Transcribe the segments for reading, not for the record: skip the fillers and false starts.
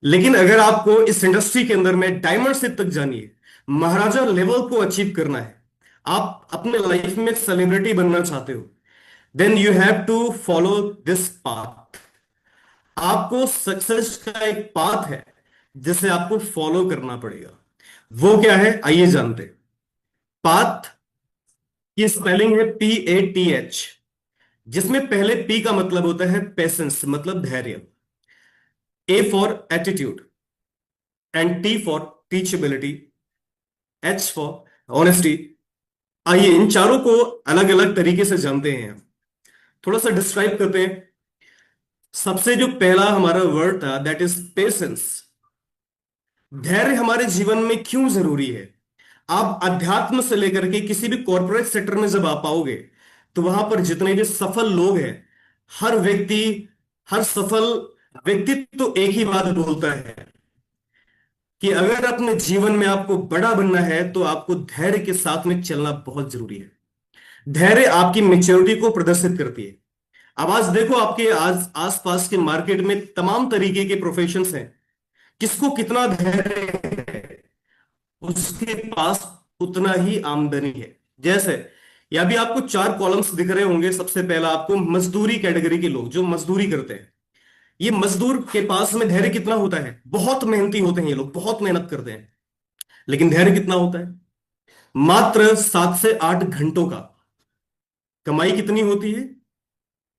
लेकिन अगर आपको इस इंडस्ट्री के अंदर में डायमंड से तक जानिए, महाराजा लेवल को अचीव करना है, आप अपने लाइफ में सेलिब्रिटी बनना चाहते हो, then you have to follow this path. आपको सक्सेस का एक पाथ है जिसे आपको फॉलो करना पड़ेगा। वो क्या है, आइए जानते हैं। पाथ की स्पेलिंग है PATH, जिसमें पहले P का मतलब होता है पेशेंस, मतलब धैर्य, A for attitude, and T for teachability, H for honesty. आइए इन चारों को अलग अलग तरीके से जानते हैं, थोड़ा सा डिस्क्राइब करते हैं। सबसे जो पहला हमारा वर्ड था, दैट इज पेशेंस। धैर्य हमारे जीवन में क्यों जरूरी है? आप अध्यात्म से लेकर के किसी भी कॉर्पोरेट सेक्टर में जब आप पाओगे, तो वहां पर जितने भी सफल लोग हैं, हर व्यक्ति, हर सफल व्यक्तित्व तो एक ही बात बोलता है कि अगर अपने जीवन में आपको बड़ा बनना है तो आपको धैर्य के साथ में चलना बहुत जरूरी है। धैर्य आपकी मेच्योरिटी को प्रदर्शित करती है। अब आज देखो, आपके आज आसपास के मार्केट में तमाम तरीके के प्रोफेशंस हैं। किसको कितना धैर्य है, उसके पास उतना ही आमदनी है। जैसे या भी आपको चार कॉलम्स दिख रहे होंगे। सबसे पहला आपको मजदूरी कैटेगरी के लोग जो मजदूरी करते हैं, ये मजदूर के पास में धैर्य कितना होता है? बहुत मेहनती होते हैं ये लोग, बहुत मेहनत करते हैं, लेकिन धैर्य कितना होता है? मात्र 7 से 8 घंटों का। कमाई कितनी होती है?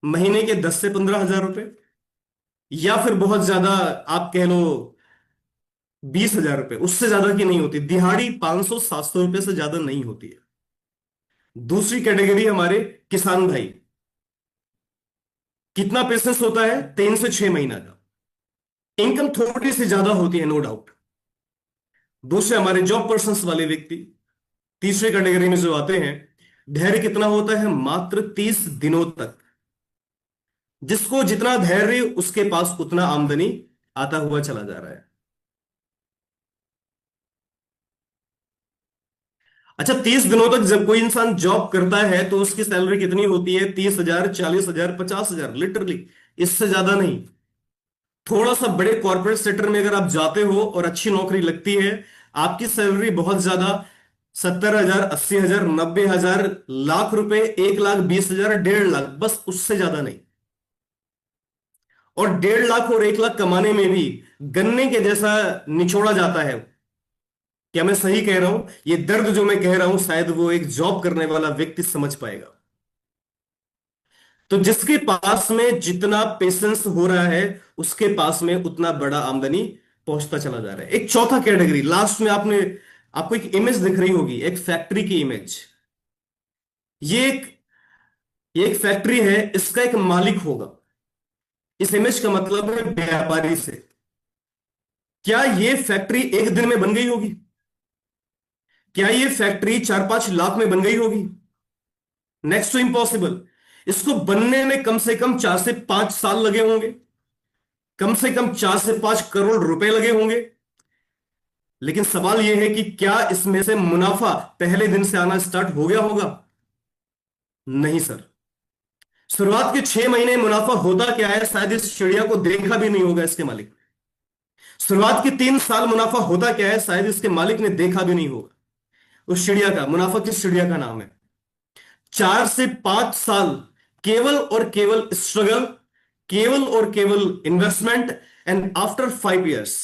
महीने के 10 से 15 हजार रुपए, या फिर बहुत ज्यादा आप कह लो 20 हजार रुपए, उससे ज्यादा की नहीं होती। दिहाड़ी 500 700 रुपए से ज्यादा नहीं होती है। दूसरी कैटेगरी हमारे किसान भाई, कितना पेशेंस होता है? 3 से 6 महीना का। इनकम थोड़ी सी ज्यादा होती है, नो डाउट। दूसरे हमारे जॉब पर्सन्स वाले व्यक्ति, तीसरे कैटेगरी में जो आते हैं, धैर्य कितना होता है? मात्र 30 दिनों तक। जिसको जितना धैर्य, उसके पास उतना आमदनी आता हुआ चला जा रहा है। अच्छा, 30 दिनों तक जब कोई इंसान जॉब करता है तो उसकी सैलरी कितनी होती है? 30 हजार, 40 हजार, 50 हजार, लिटरली, इससे ज्यादा नहीं। थोड़ा सा बड़े कॉर्पोरेट सेक्टर में अगर आप जाते हो और अच्छी नौकरी लगती है, आपकी सैलरी बहुत ज्यादा 70 हजार, 80 हजार, 90 हजार, लाख रुपए, 1 लाख 20 हजार, 1.5 लाख, बस उससे ज्यादा नहीं। और 1.5 लाख और 1 लाख कमाने में भी गन्ने के जैसा निचोड़ा जाता है। क्या मैं सही कह रहा हूं? ये दर्द जो मैं कह रहा हूं, शायद वो एक जॉब करने वाला व्यक्ति समझ पाएगा। तो जिसके पास में जितना पेशेंस हो रहा है, उसके पास में उतना बड़ा आमदनी पहुंचता चला जा रहा है। एक चौथा कैटेगरी, लास्ट में आपने, आपको एक इमेज दिख रही होगी, एक फैक्ट्री की इमेज। ये एक ये एक फैक्ट्री है, इसका एक मालिक होगा। इस इमेज का मतलब है व्यापारी से। क्या ये फैक्ट्री एक दिन में बन गई होगी? क्या ये फैक्ट्री 4 5 लाख में बन गई होगी? Next to impossible. इसको बनने में कम से कम 4 से 5 साल लगे होंगे, कम से कम 4 से 5 करोड़ रुपए लगे होंगे। लेकिन सवाल यह है कि क्या इसमें से मुनाफा पहले दिन से आना स्टार्ट हो गया होगा? नहीं सर। शुरुआत के 6 महीने मुनाफा होता क्या है, शायद इस चिड़िया को देखा भी नहीं होगा इसके मालिक। शुरुआत के 3 साल मुनाफा होता क्या है, शायद इसके मालिक ने देखा भी नहीं होगा। उस चिड़िया का मुनाफा, किस चिड़िया का नाम है? 4 से 5 साल केवल और केवल स्ट्रगल, केवल और केवल इन्वेस्टमेंट, एंड आफ्टर 5 इयर्स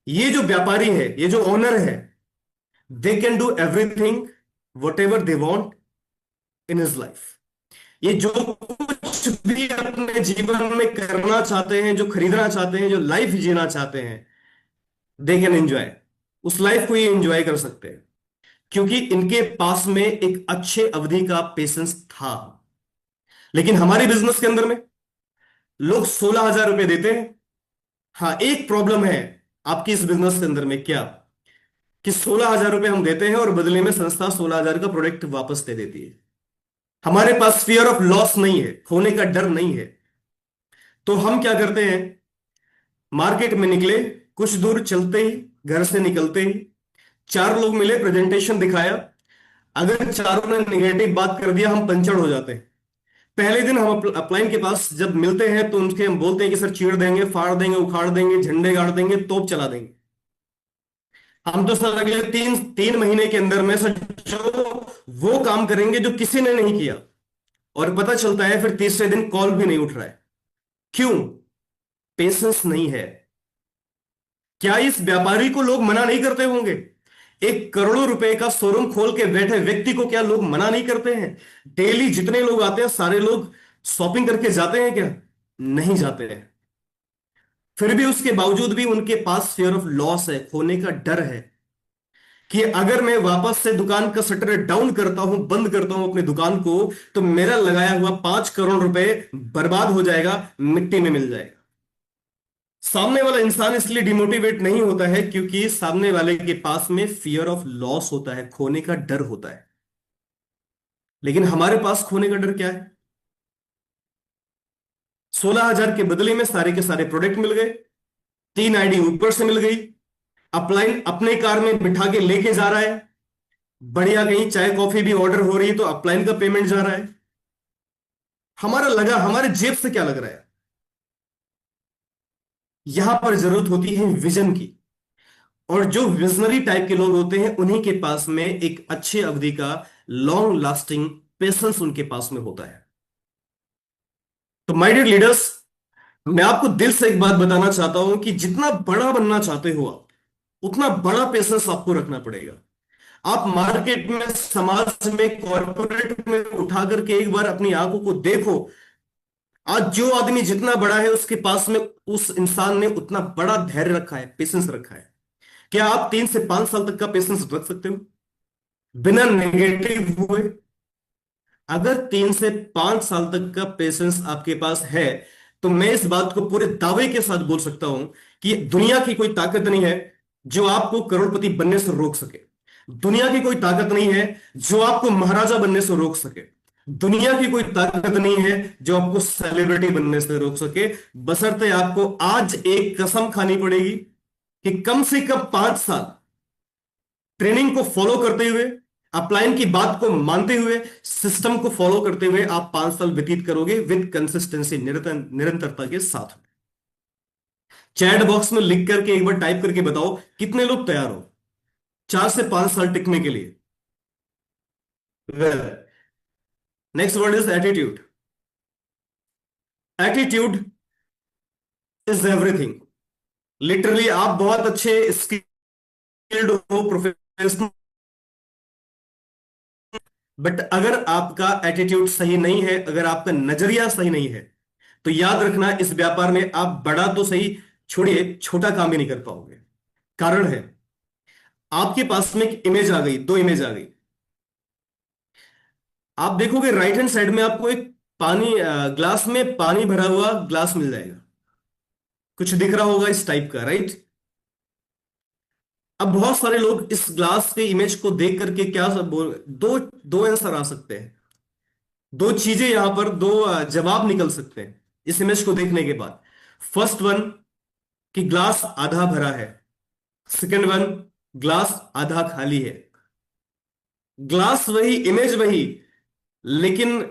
ये जो व्यापारी है, ये जो ओनर है, they can do everything what ever they want in his life. ये जो कुछ भी अपने जीवन में करना चाहते हैं, जो खरीदना चाहते हैं, जो लाइफ जीना चाहते हैं, दे कैन एंजॉय। उस लाइफ को ये एंजॉय कर सकते हैं, क्योंकि इनके पास में एक अच्छे अवधि का पेशेंस था। लेकिन हमारे बिजनेस के अंदर में लोग 16 हजार रुपए देते हैं। हाँ, एक प्रॉब्लम है आपकी इस बिजनेस के अंदर में, क्या कि 16 हजार रुपए हम देते हैं और बदले में संस्था 16 हजार का प्रोडक्ट वापस दे देती है। हमारे पास फियर ऑफ लॉस नहीं है, खोने का डर नहीं है। तो हम क्या करते हैं, मार्केट में निकले, कुछ दूर चलते ही, घर से निकलते ही 4 लोग मिले, प्रेजेंटेशन दिखाया, अगर चारों ने निगेटिव बात कर दिया, हम पंचर हो जाते हैं। पहले दिन हम अपलाइन के पास जब मिलते हैं तो उनके हम बोलते हैं कि सर चीर देंगे, फाड़ देंगे, उखाड़ देंगे, झंडे गाड़ देंगे, तोप चला देंगे। हम तो सर अगले तीन तीन महीने के अंदर में सर जो वो काम करेंगे जो किसी ने नहीं किया। और पता चलता है फिर तीसरे दिन कॉल भी नहीं उठ रहा है। क्यों? पेशेंस नहीं है। क्या इस व्यापारी को लोग मना नहीं करते होंगे? एक करोड़ों रुपए का शोरूम खोल के बैठे व्यक्ति को क्या लोग मना नहीं करते हैं? डेली जितने लोग आते हैं सारे लोग शॉपिंग करके जाते हैं क्या? नहीं जाते हैं। फिर भी उसके बावजूद भी उनके पास फियर ऑफ लॉस है, खोने का डर है कि अगर मैं वापस से दुकान का शटर डाउन करता हूं, बंद करता हूं अपनी दुकान को, तो मेरा लगाया हुआ 5 करोड़ रुपए बर्बाद हो जाएगा, मिट्टी में मिल जाएगा। सामने वाला इंसान इसलिए डिमोटिवेट नहीं होता है क्योंकि सामने वाले के पास में फियर ऑफ लॉस होता है, खोने का डर होता है। लेकिन हमारे पास खोने का डर क्या है? 16,000 के बदले में सारे के सारे प्रोडक्ट मिल गए, 3 आईडी ऊपर से मिल गई, अपलाइन अपने कार में बिठा के लेके जा रहा है, बढ़िया कहीं चाय कॉफी भी ऑर्डर हो रही है तो अपलाइन का पेमेंट जा रहा है। हमारे जेब से क्या लग रहा है? यहां पर जरूरत होती है विजन की। और जो विजनरी टाइप के लोग होते हैं उन्हीं के पास में एक अच्छी अवधि का लॉन्ग लास्टिंग पेशेंस उनके पास में होता है। तो माय डियर लीडर्स, मैं आपको दिल से एक बात बताना चाहता हूं कि जितना बड़ा बनना चाहते हो आप, उतना बड़ा पेशेंस आपको रखना पड़ेगा। आप मार्केट में, समाज में, कॉर्पोरेट में उठा करके एक बार अपनी आंखों को देखो। आज जो आदमी जितना बड़ा है उसके पास में उस इंसान ने उतना बड़ा धैर्य रखा है, पेशेंस रखा है। क्या आप 3 से 5 साल तक का पेशेंस रख सकते हो बिना नेगेटिव हुए? अगर 3 से 5 साल तक का पेशेंस आपके पास है तो मैं इस बात को पूरे दावे के साथ बोल सकता हूं कि दुनिया की कोई ताकत नहीं है जो आपको करोड़पति बनने से रोक सके। दुनिया की कोई ताकत नहीं है जो आपको महाराजा बनने से रोक सके। दुनिया की कोई ताकत नहीं है जो आपको सेलिब्रिटी बनने से रोक सके। बशर्ते आपको आज एक कसम खानी पड़ेगी कि कम से कम 5 साल ट्रेनिंग को फॉलो करते हुए, अपलाइन की बात को मानते हुए, सिस्टम को फॉलो करते हुए आप 5 साल व्यतीत करोगे विद कंसिस्टेंसी, निरंतरता के साथ। चैट बॉक्स में लिख करके एक बार टाइप करके बताओ कितने लोग तैयार हो 4 से 5 साल टिकने के लिए। Well, next word is attitude. Attitude is everything. Literally आप बहुत अच्छे स्किल्ड हो, प्रोफेशनल, बट अगर आपका एटीट्यूड सही नहीं है, अगर आपका नजरिया सही नहीं है, तो याद रखना इस व्यापार में आप बड़ा तो सही, छोड़िए छोटा काम भी नहीं कर पाओगे। कारण है, आपके पास में एक इमेज आ गई, 2 इमेज आ गई। आप देखोगे राइट हैंड साइड में आपको एक पानी, ग्लास में पानी भरा हुआ ग्लास मिल जाएगा, कुछ दिख रहा होगा इस टाइप का, राइट? अब बहुत सारे लोग इस ग्लास के इमेज को देख करके क्या सब बोल, दो दो आंसर आ सकते हैं, दो चीजें यहां पर, दो जवाब निकल सकते हैं इस इमेज को देखने के बाद। फर्स्ट वन कि ग्लास आधा भरा है, सेकंड वन ग्लास आधा खाली है। ग्लास वही, इमेज वही, लेकिन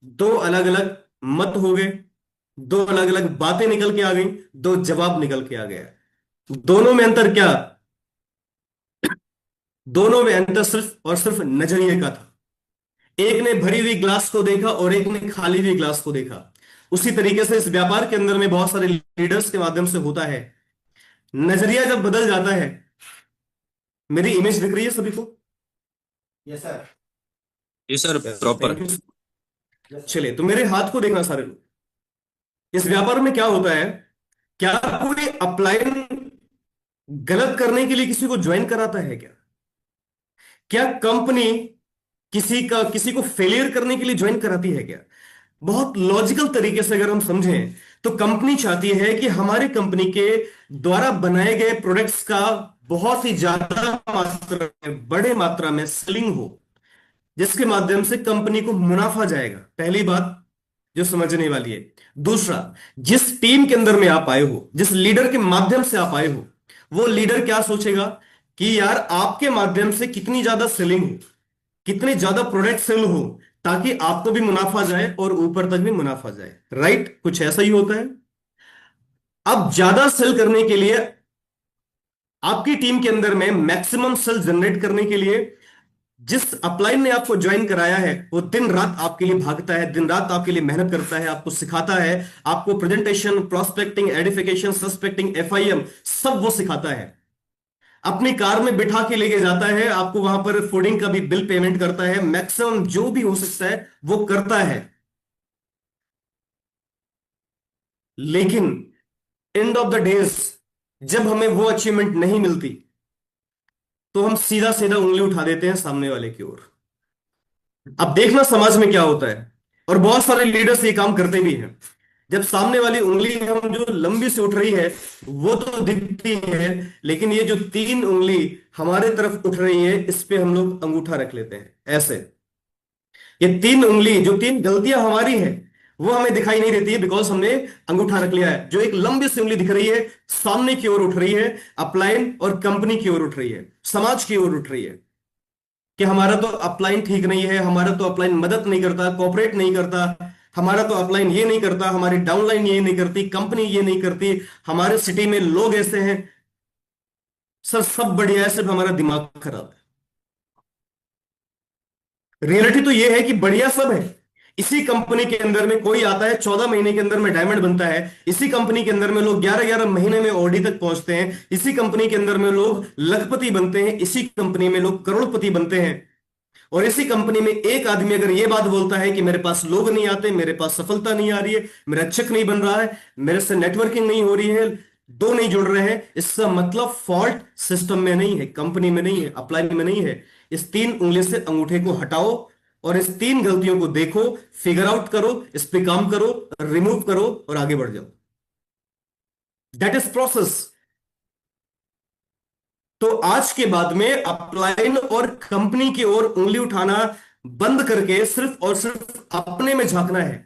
दो अलग अलग मत हो गए, दो अलग अलग बातें निकल के आ गई, दो जवाब निकल के आ गया। दोनों में अंतर क्या? दोनों में अंतर सिर्फ और सिर्फ नजरिए का था। एक ने भरी हुई ग्लास को देखा और एक ने खाली हुई ग्लास को देखा। उसी तरीके से इस व्यापार के अंदर में बहुत सारे लीडर्स के माध्यम से होता है। नजरिया जब बदल जाता है, मेरी इमेज दिख रही है सभी को? Yes sir. जी सर, प्रॉपर। Thank you. चलिए, तो मेरे हाथ को देखना सारे लोग। इस व्यापार में क्या होता है, क्या कोई अपलाइन गलत करने के लिए किसी को ज्वाइन कराता है क्या? क्या कंपनी किसी को फेलियर करने के लिए ज्वाइन कराती है क्या? बहुत लॉजिकल तरीके से अगर हम समझें तो कंपनी चाहती है कि हमारी कंपनी के द्वारा बनाए गए प्रोडक्ट्स का बहुत ही ज्यादा मात्रा में, बड़े मात्रा में सेलिंग हो, जिसके माध्यम से कंपनी को मुनाफा जाएगा। पहली बात जो समझने वाली है। दूसरा, जिस टीम के अंदर में आप आए हो, जिस लीडर के माध्यम से आप आए हो, वो लीडर क्या सोचेगा कि यार आपके माध्यम से कितनी ज्यादा सेलिंग हो, कितने ज्यादा प्रोडक्ट सेल हो, ताकि आपको भी मुनाफा जाए और ऊपर तक भी मुनाफा जाए। राइट, कुछ ऐसा ही होता है। अब ज्यादा सेल करने के लिए, आपकी टीम के अंदर में मैक्सिमम सेल जनरेट करने के लिए, जिस अपलाइन ने आपको ज्वाइन कराया है वो दिन रात आपके लिए भागता है, दिन रात आपके लिए मेहनत करता है, आपको सिखाता है, आपको presentation, prospecting, edification, suspecting, FIM सब वो सिखाता है। अपनी कार में बिठा के लेके जाता है, आपको वहां पर फूडिंग का भी बिल पेमेंट करता है, मैक्सिमम जो भी हो सकता है वो करता है। लेकिन एंड ऑफ द डेज जब हमें वो अचीवमेंट नहीं मिलती तो हम सीधा सीधा उंगली उठा देते हैं सामने वाले की ओर। अब देखना समाज में क्या होता है, और बहुत सारे लीडर्स ये काम करते भी हैं। जब सामने वाली उंगली हम जो लंबी से उठ रही है वो तो दिखती है, लेकिन ये जो तीन उंगली हमारे तरफ उठ रही है इस पे हम लोग अंगूठा रख लेते हैं ऐसे। ये तीन उंगली, जो तीन गलतियां हमारी हैं वो हमें दिखाई नहीं देती है, बिकॉज हमने अंगूठा रख लिया है। जो एक लंबी सी उंगली दिख रही है सामने की ओर उठ रही है, अपलाइन और कंपनी की ओर उठ रही है, समाज की ओर उठ रही है, कि हमारा तो अपलाइन ठीक नहीं है, हमारा तो अपलाइन मदद नहीं करता, कोऑपरेट नहीं करता, हमारा तो अपलाइन ये नहीं करता, हमारी डाउनलाइन ये नहीं करती, कंपनी ये नहीं करती, हमारे सिटी में लोग ऐसे हैं। सर सब बढ़िया है, सिर्फ हमारा दिमाग खराब है। रियलिटी तो ये है कि बढ़िया सब है। इसी कंपनी के अंदर में कोई आता है 14 महीने के अंदर में डायमंड बनता है, इसी कंपनी के अंदर में लोग 11-11 महीने में ओडी तक पहुंचते हैं, इसी कंपनी के अंदर में लोग लखपति बनते हैं, इसी कंपनी में लोग करोड़पति बनते हैं। और इसी कंपनी में एक आदमी अगर ये बात बोलता है कि मेरे पास लोग नहीं आते, मेरे पास सफलता नहीं आ रही है, मेरा चेक नहीं बन रहा है, मेरे से नेटवर्किंग नहीं हो रही है, दो नहीं जुड़ रहे हैं, इसका मतलब फॉल्ट सिस्टम में नहीं है, कंपनी में नहीं है, अप्लाई में नहीं है। इस तीन उंगली से अंगूठे को हटाओ और इस तीन गलतियों को देखो, फिगर आउट करो, इस पे काम करो, रिमूव करो और आगे बढ़ जाओ। That is process. तो आज के बाद में अपलाइन और कंपनी की ओर उंगली उठाना बंद करके सिर्फ और सिर्फ अपने में झांकना है।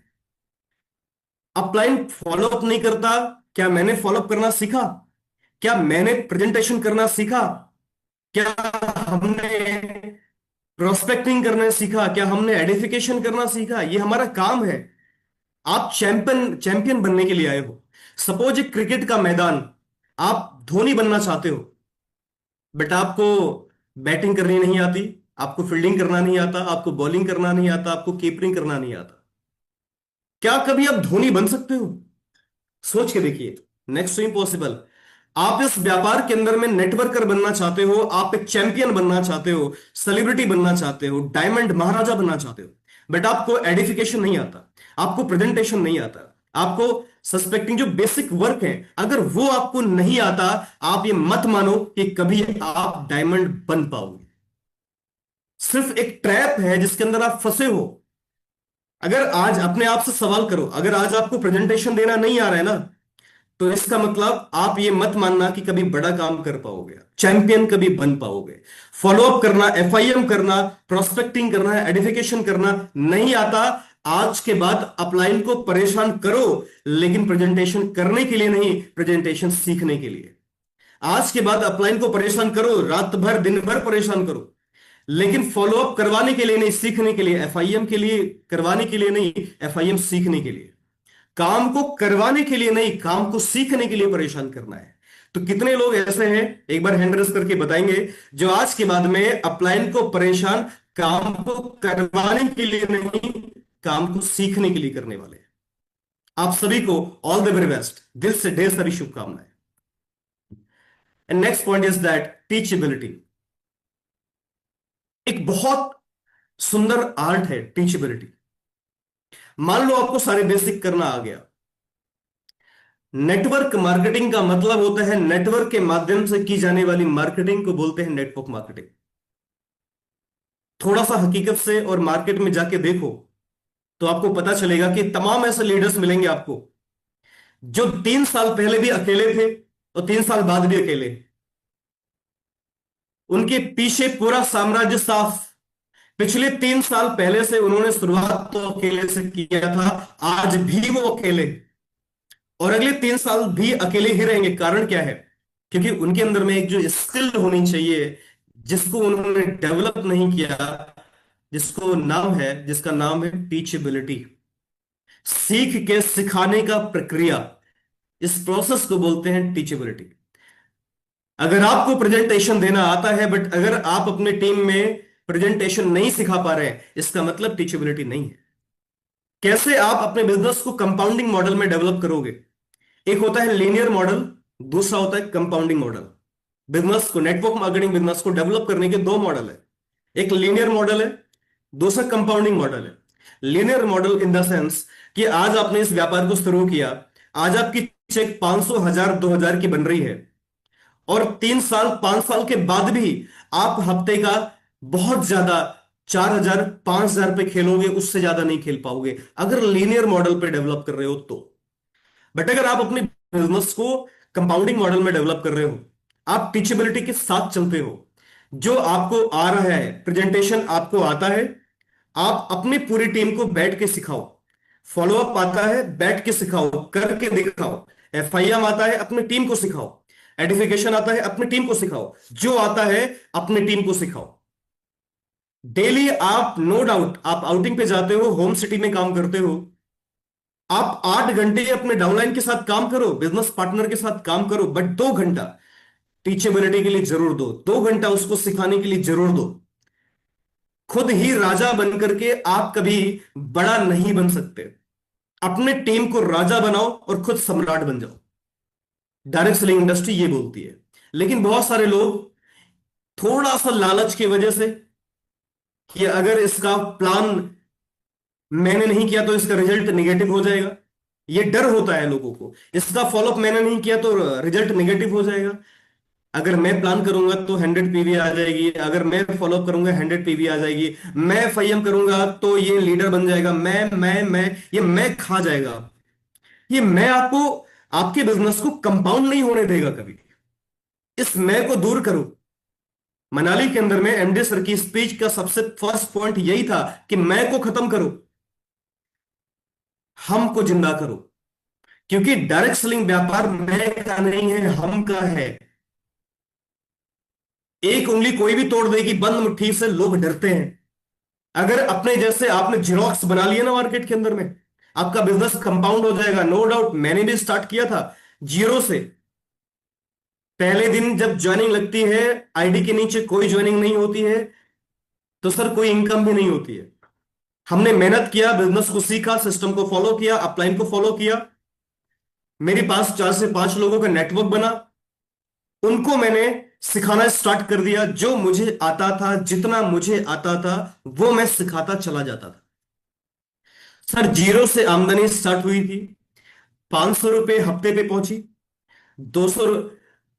अपलाइन फॉलोअप नहीं करता, क्या मैंने फॉलोअप करना सीखा? क्या मैंने प्रेजेंटेशन करना सीखा? क्या हमने प्रोस्पेक्टिंग करना सीखा? क्या हमने एडिफिकेशन करना सीखा? ये हमारा काम है। आप चैंपियन चैंपियन बनने के लिए आए हो। सपोज एक क्रिकेट का मैदान, आप धोनी बनना चाहते हो, बट आपको बैटिंग करनी नहीं आती, आपको फील्डिंग करना नहीं आता, आपको बॉलिंग करना नहीं आता, आपको कीपरिंग करना नहीं आता। क्या कभी आप धोनी बन सकते हो? सोच के देखिए। Next to impossible. आप इस व्यापार के अंदर में नेटवर्कर बनना चाहते हो, आप एक चैंपियन बनना चाहते हो, सेलिब्रिटी बनना चाहते हो, डायमंड महाराजा बनना चाहते हो, बट आपको एडिफिकेशन नहीं आता, आपको प्रेजेंटेशन नहीं आता, आपको सस्पेक्टिंग जो बेसिक वर्क है अगर वो आपको नहीं आता, आप ये मत मानो कि कभी आप डायमंड बन पाओगे। सिर्फ एक ट्रैप है जिसके अंदर आप फंसे हो। अगर आज अपने आप से सवाल करो, अगर आज आपको प्रेजेंटेशन देना नहीं आ रहा है ना, तो इसका मतलब आप ये मत मानना कि कभी बड़ा काम कर पाओगे, चैंपियन कभी बन पाओगे। फॉलोअप करना, एफआईएम करना, प्रोस्पेक्टिंग करना, एडिफिकेशन करना नहीं आता, आज के बाद अपलाइन को परेशान करो, लेकिन प्रेजेंटेशन करने के लिए नहीं, प्रेजेंटेशन सीखने के लिए। आज के बाद अपलाइन को परेशान करो, रात भर दिन भर परेशान करो, लेकिन फॉलोअप करवाने के लिए नहीं, सीखने के लिए। एफआईएम के लिए करवाने के लिए नहीं, एफआईएम सीखने के लिए। काम को करवाने के लिए नहीं, काम को सीखने के लिए परेशान करना है। तो कितने लोग ऐसे हैं, एक बार हैंड रेस करके बताएंगे, जो आज के बाद में अपलाइन को परेशान काम को करवाने के लिए नहीं, काम को सीखने के लिए करने वाले हैं? आप सभी को ऑल द वेरी बेस्ट, दिल से ढेर सारी शुभकामनाएं। And next point is that teachability. एक बहुत सुंदर आर्ट है टीचेबिलिटी। मान लो आपको सारे बेसिक करना आ गया। नेटवर्क मार्केटिंग का मतलब होता है नेटवर्क के माध्यम से की जाने वाली मार्केटिंग को बोलते हैं नेटवर्क मार्केटिंग। थोड़ा सा हकीकत से और मार्केट में जाके देखो तो आपको पता चलेगा कि तमाम ऐसे लीडर्स मिलेंगे आपको जो 3 साल पहले भी अकेले थे और 3 साल बाद भी अकेले। उनके पीछे पूरा साम्राज्य साफ। पिछले 3 साल पहले से उन्होंने शुरुआत तो अकेले से किया था, आज भी वो अकेले, और अगले 3 साल भी अकेले ही रहेंगे। कारण क्या है? क्योंकि उनके अंदर में एक जो स्किल होनी चाहिए जिसको उन्होंने डेवलप नहीं किया, जिसका नाम है टीचेबिलिटी। सीख के सिखाने का प्रक्रिया, इस प्रोसेस को बोलते हैं टीचेबिलिटी। अगर आपको प्रेजेंटेशन देना आता है बट अगर आप अपने टीम में प्रेजेंटेशन नहीं सिखा पा रहे हैं, इसका मतलब टीचेबिलिटी नहीं है। कैसे आप अपने बिजनेस को कंपाउंडिंग मॉडल में डेवलप करोगे? एक होता है लीनियर मॉडल, दूसरा होता है कंपाउंडिंग मॉडल। बिजनेस को, नेटवर्क मार्केटिंग बिजनेस को डेवलप करने के दो मॉडल है। एक लीनियर मॉडल है, दूसरा कंपाउंडिंग मॉडल है। Linear model in the sense कि आज आपने इस व्यापार को शुरू किया, आज आपकी चेक 500, 1000, 2000 की बन रही है, और 3 साल 5 साल के बाद भी आप हफ्ते का बहुत ज्यादा 4000, 5000 पे खेलोगे, उससे ज्यादा नहीं खेल पाओगे अगर लीनियर मॉडल पे डेवलप कर रहे हो तो। बट अगर आप अपने बिजनेस को कंपाउंडिंग मॉडल में डेवलप कर रहे हो, आप टीचेबिलिटी के साथ चलते हो, जो आपको आ रहा है, प्रेजेंटेशन आपको आता है, आप अपनी पूरी टीम को बैठ के सिखाओ। फॉलोअप आता है, बैठ के सिखाओ, करके दिखाओ। एफआईएम आता है, अपनी टीम को सिखाओ। एडिफिकेशन आता है, अपनी टीम को सिखाओ। जो आता है, अपनी टीम को सिखाओ। डेली आप, नो डाउट, आप आउटिंग पे जाते हो, होम सिटी में काम करते हो, आप 8 घंटे अपने डाउनलाइन के साथ काम करो, बिजनेस पार्टनर के साथ काम करो, बट 2 घंटा टीचेबिलिटी के लिए जरूर दो, 2 घंटा उसको सिखाने के लिए जरूर दो। खुद ही राजा बनकर के आप कभी बड़ा नहीं बन सकते। अपने टीम को राजा बनाओ और खुद सम्राट बन जाओ। डायरेक्ट सेलिंग इंडस्ट्री ये बोलती है। लेकिन बहुत सारे लोग थोड़ा सा लालच की वजह से, कि अगर इसका प्लान मैंने नहीं किया तो इसका रिजल्ट निगेटिव हो जाएगा, ये डर होता है लोगों को, इसका फॉलोअप मैंने नहीं किया तो रिजल्ट निगेटिव हो जाएगा, अगर मैं प्लान करूंगा तो 100 पीवी आ जाएगी, अगर मैं फॉलोअप करूंगा 100 पीवी आ जाएगी, मैं एफआईएम करूंगा तो ये लीडर बन जाएगा, मैं ये मैं खा जाएगा। ये मैं आपको, आपके बिजनेस को कंपाउंड नहीं होने देगा कभी। इस मैं को दूर करो। मनाली के अंदर में एमडी सर की स्पीच का सबसे फर्स्ट पॉइंट यही था कि मैं को खत्म करो, हम को जिंदा करो। क्योंकि डायरेक्ट सेलिंग व्यापार मैं का नहीं है, हम का है। एक उंगली कोई भी तोड़ देगी, बंद मुट्ठी से लोग डरते हैं। अगर अपने जैसे आपने जिरोक्स बना लिया ना मार्केट के अंदर में, आपका बिजनेस कंपाउंड हो जाएगा। नो डाउट, मैंने भी स्टार्ट किया था जीरो से। पहले दिन जब ज्वाइनिंग लगती है, आईडी के नीचे कोई ज्वाइनिंग नहीं होती है, तो सर कोई इनकम भी नहीं होती है। हमने मेहनत किया, बिजनेस को सीखा, सिस्टम को फॉलो किया, अपलाइन को फॉलो किया। मेरे पास 4 से 5 लोगों का नेटवर्क बना, उनको मैंने सिखाना स्टार्ट कर दिया। जो मुझे आता था, जितना मुझे आता था, वो मैं सिखाता चला जाता था। सर जीरो से आमदनी स्टार्ट हुई थी, 500 रुपए हफ्ते पे पहुंची, 200,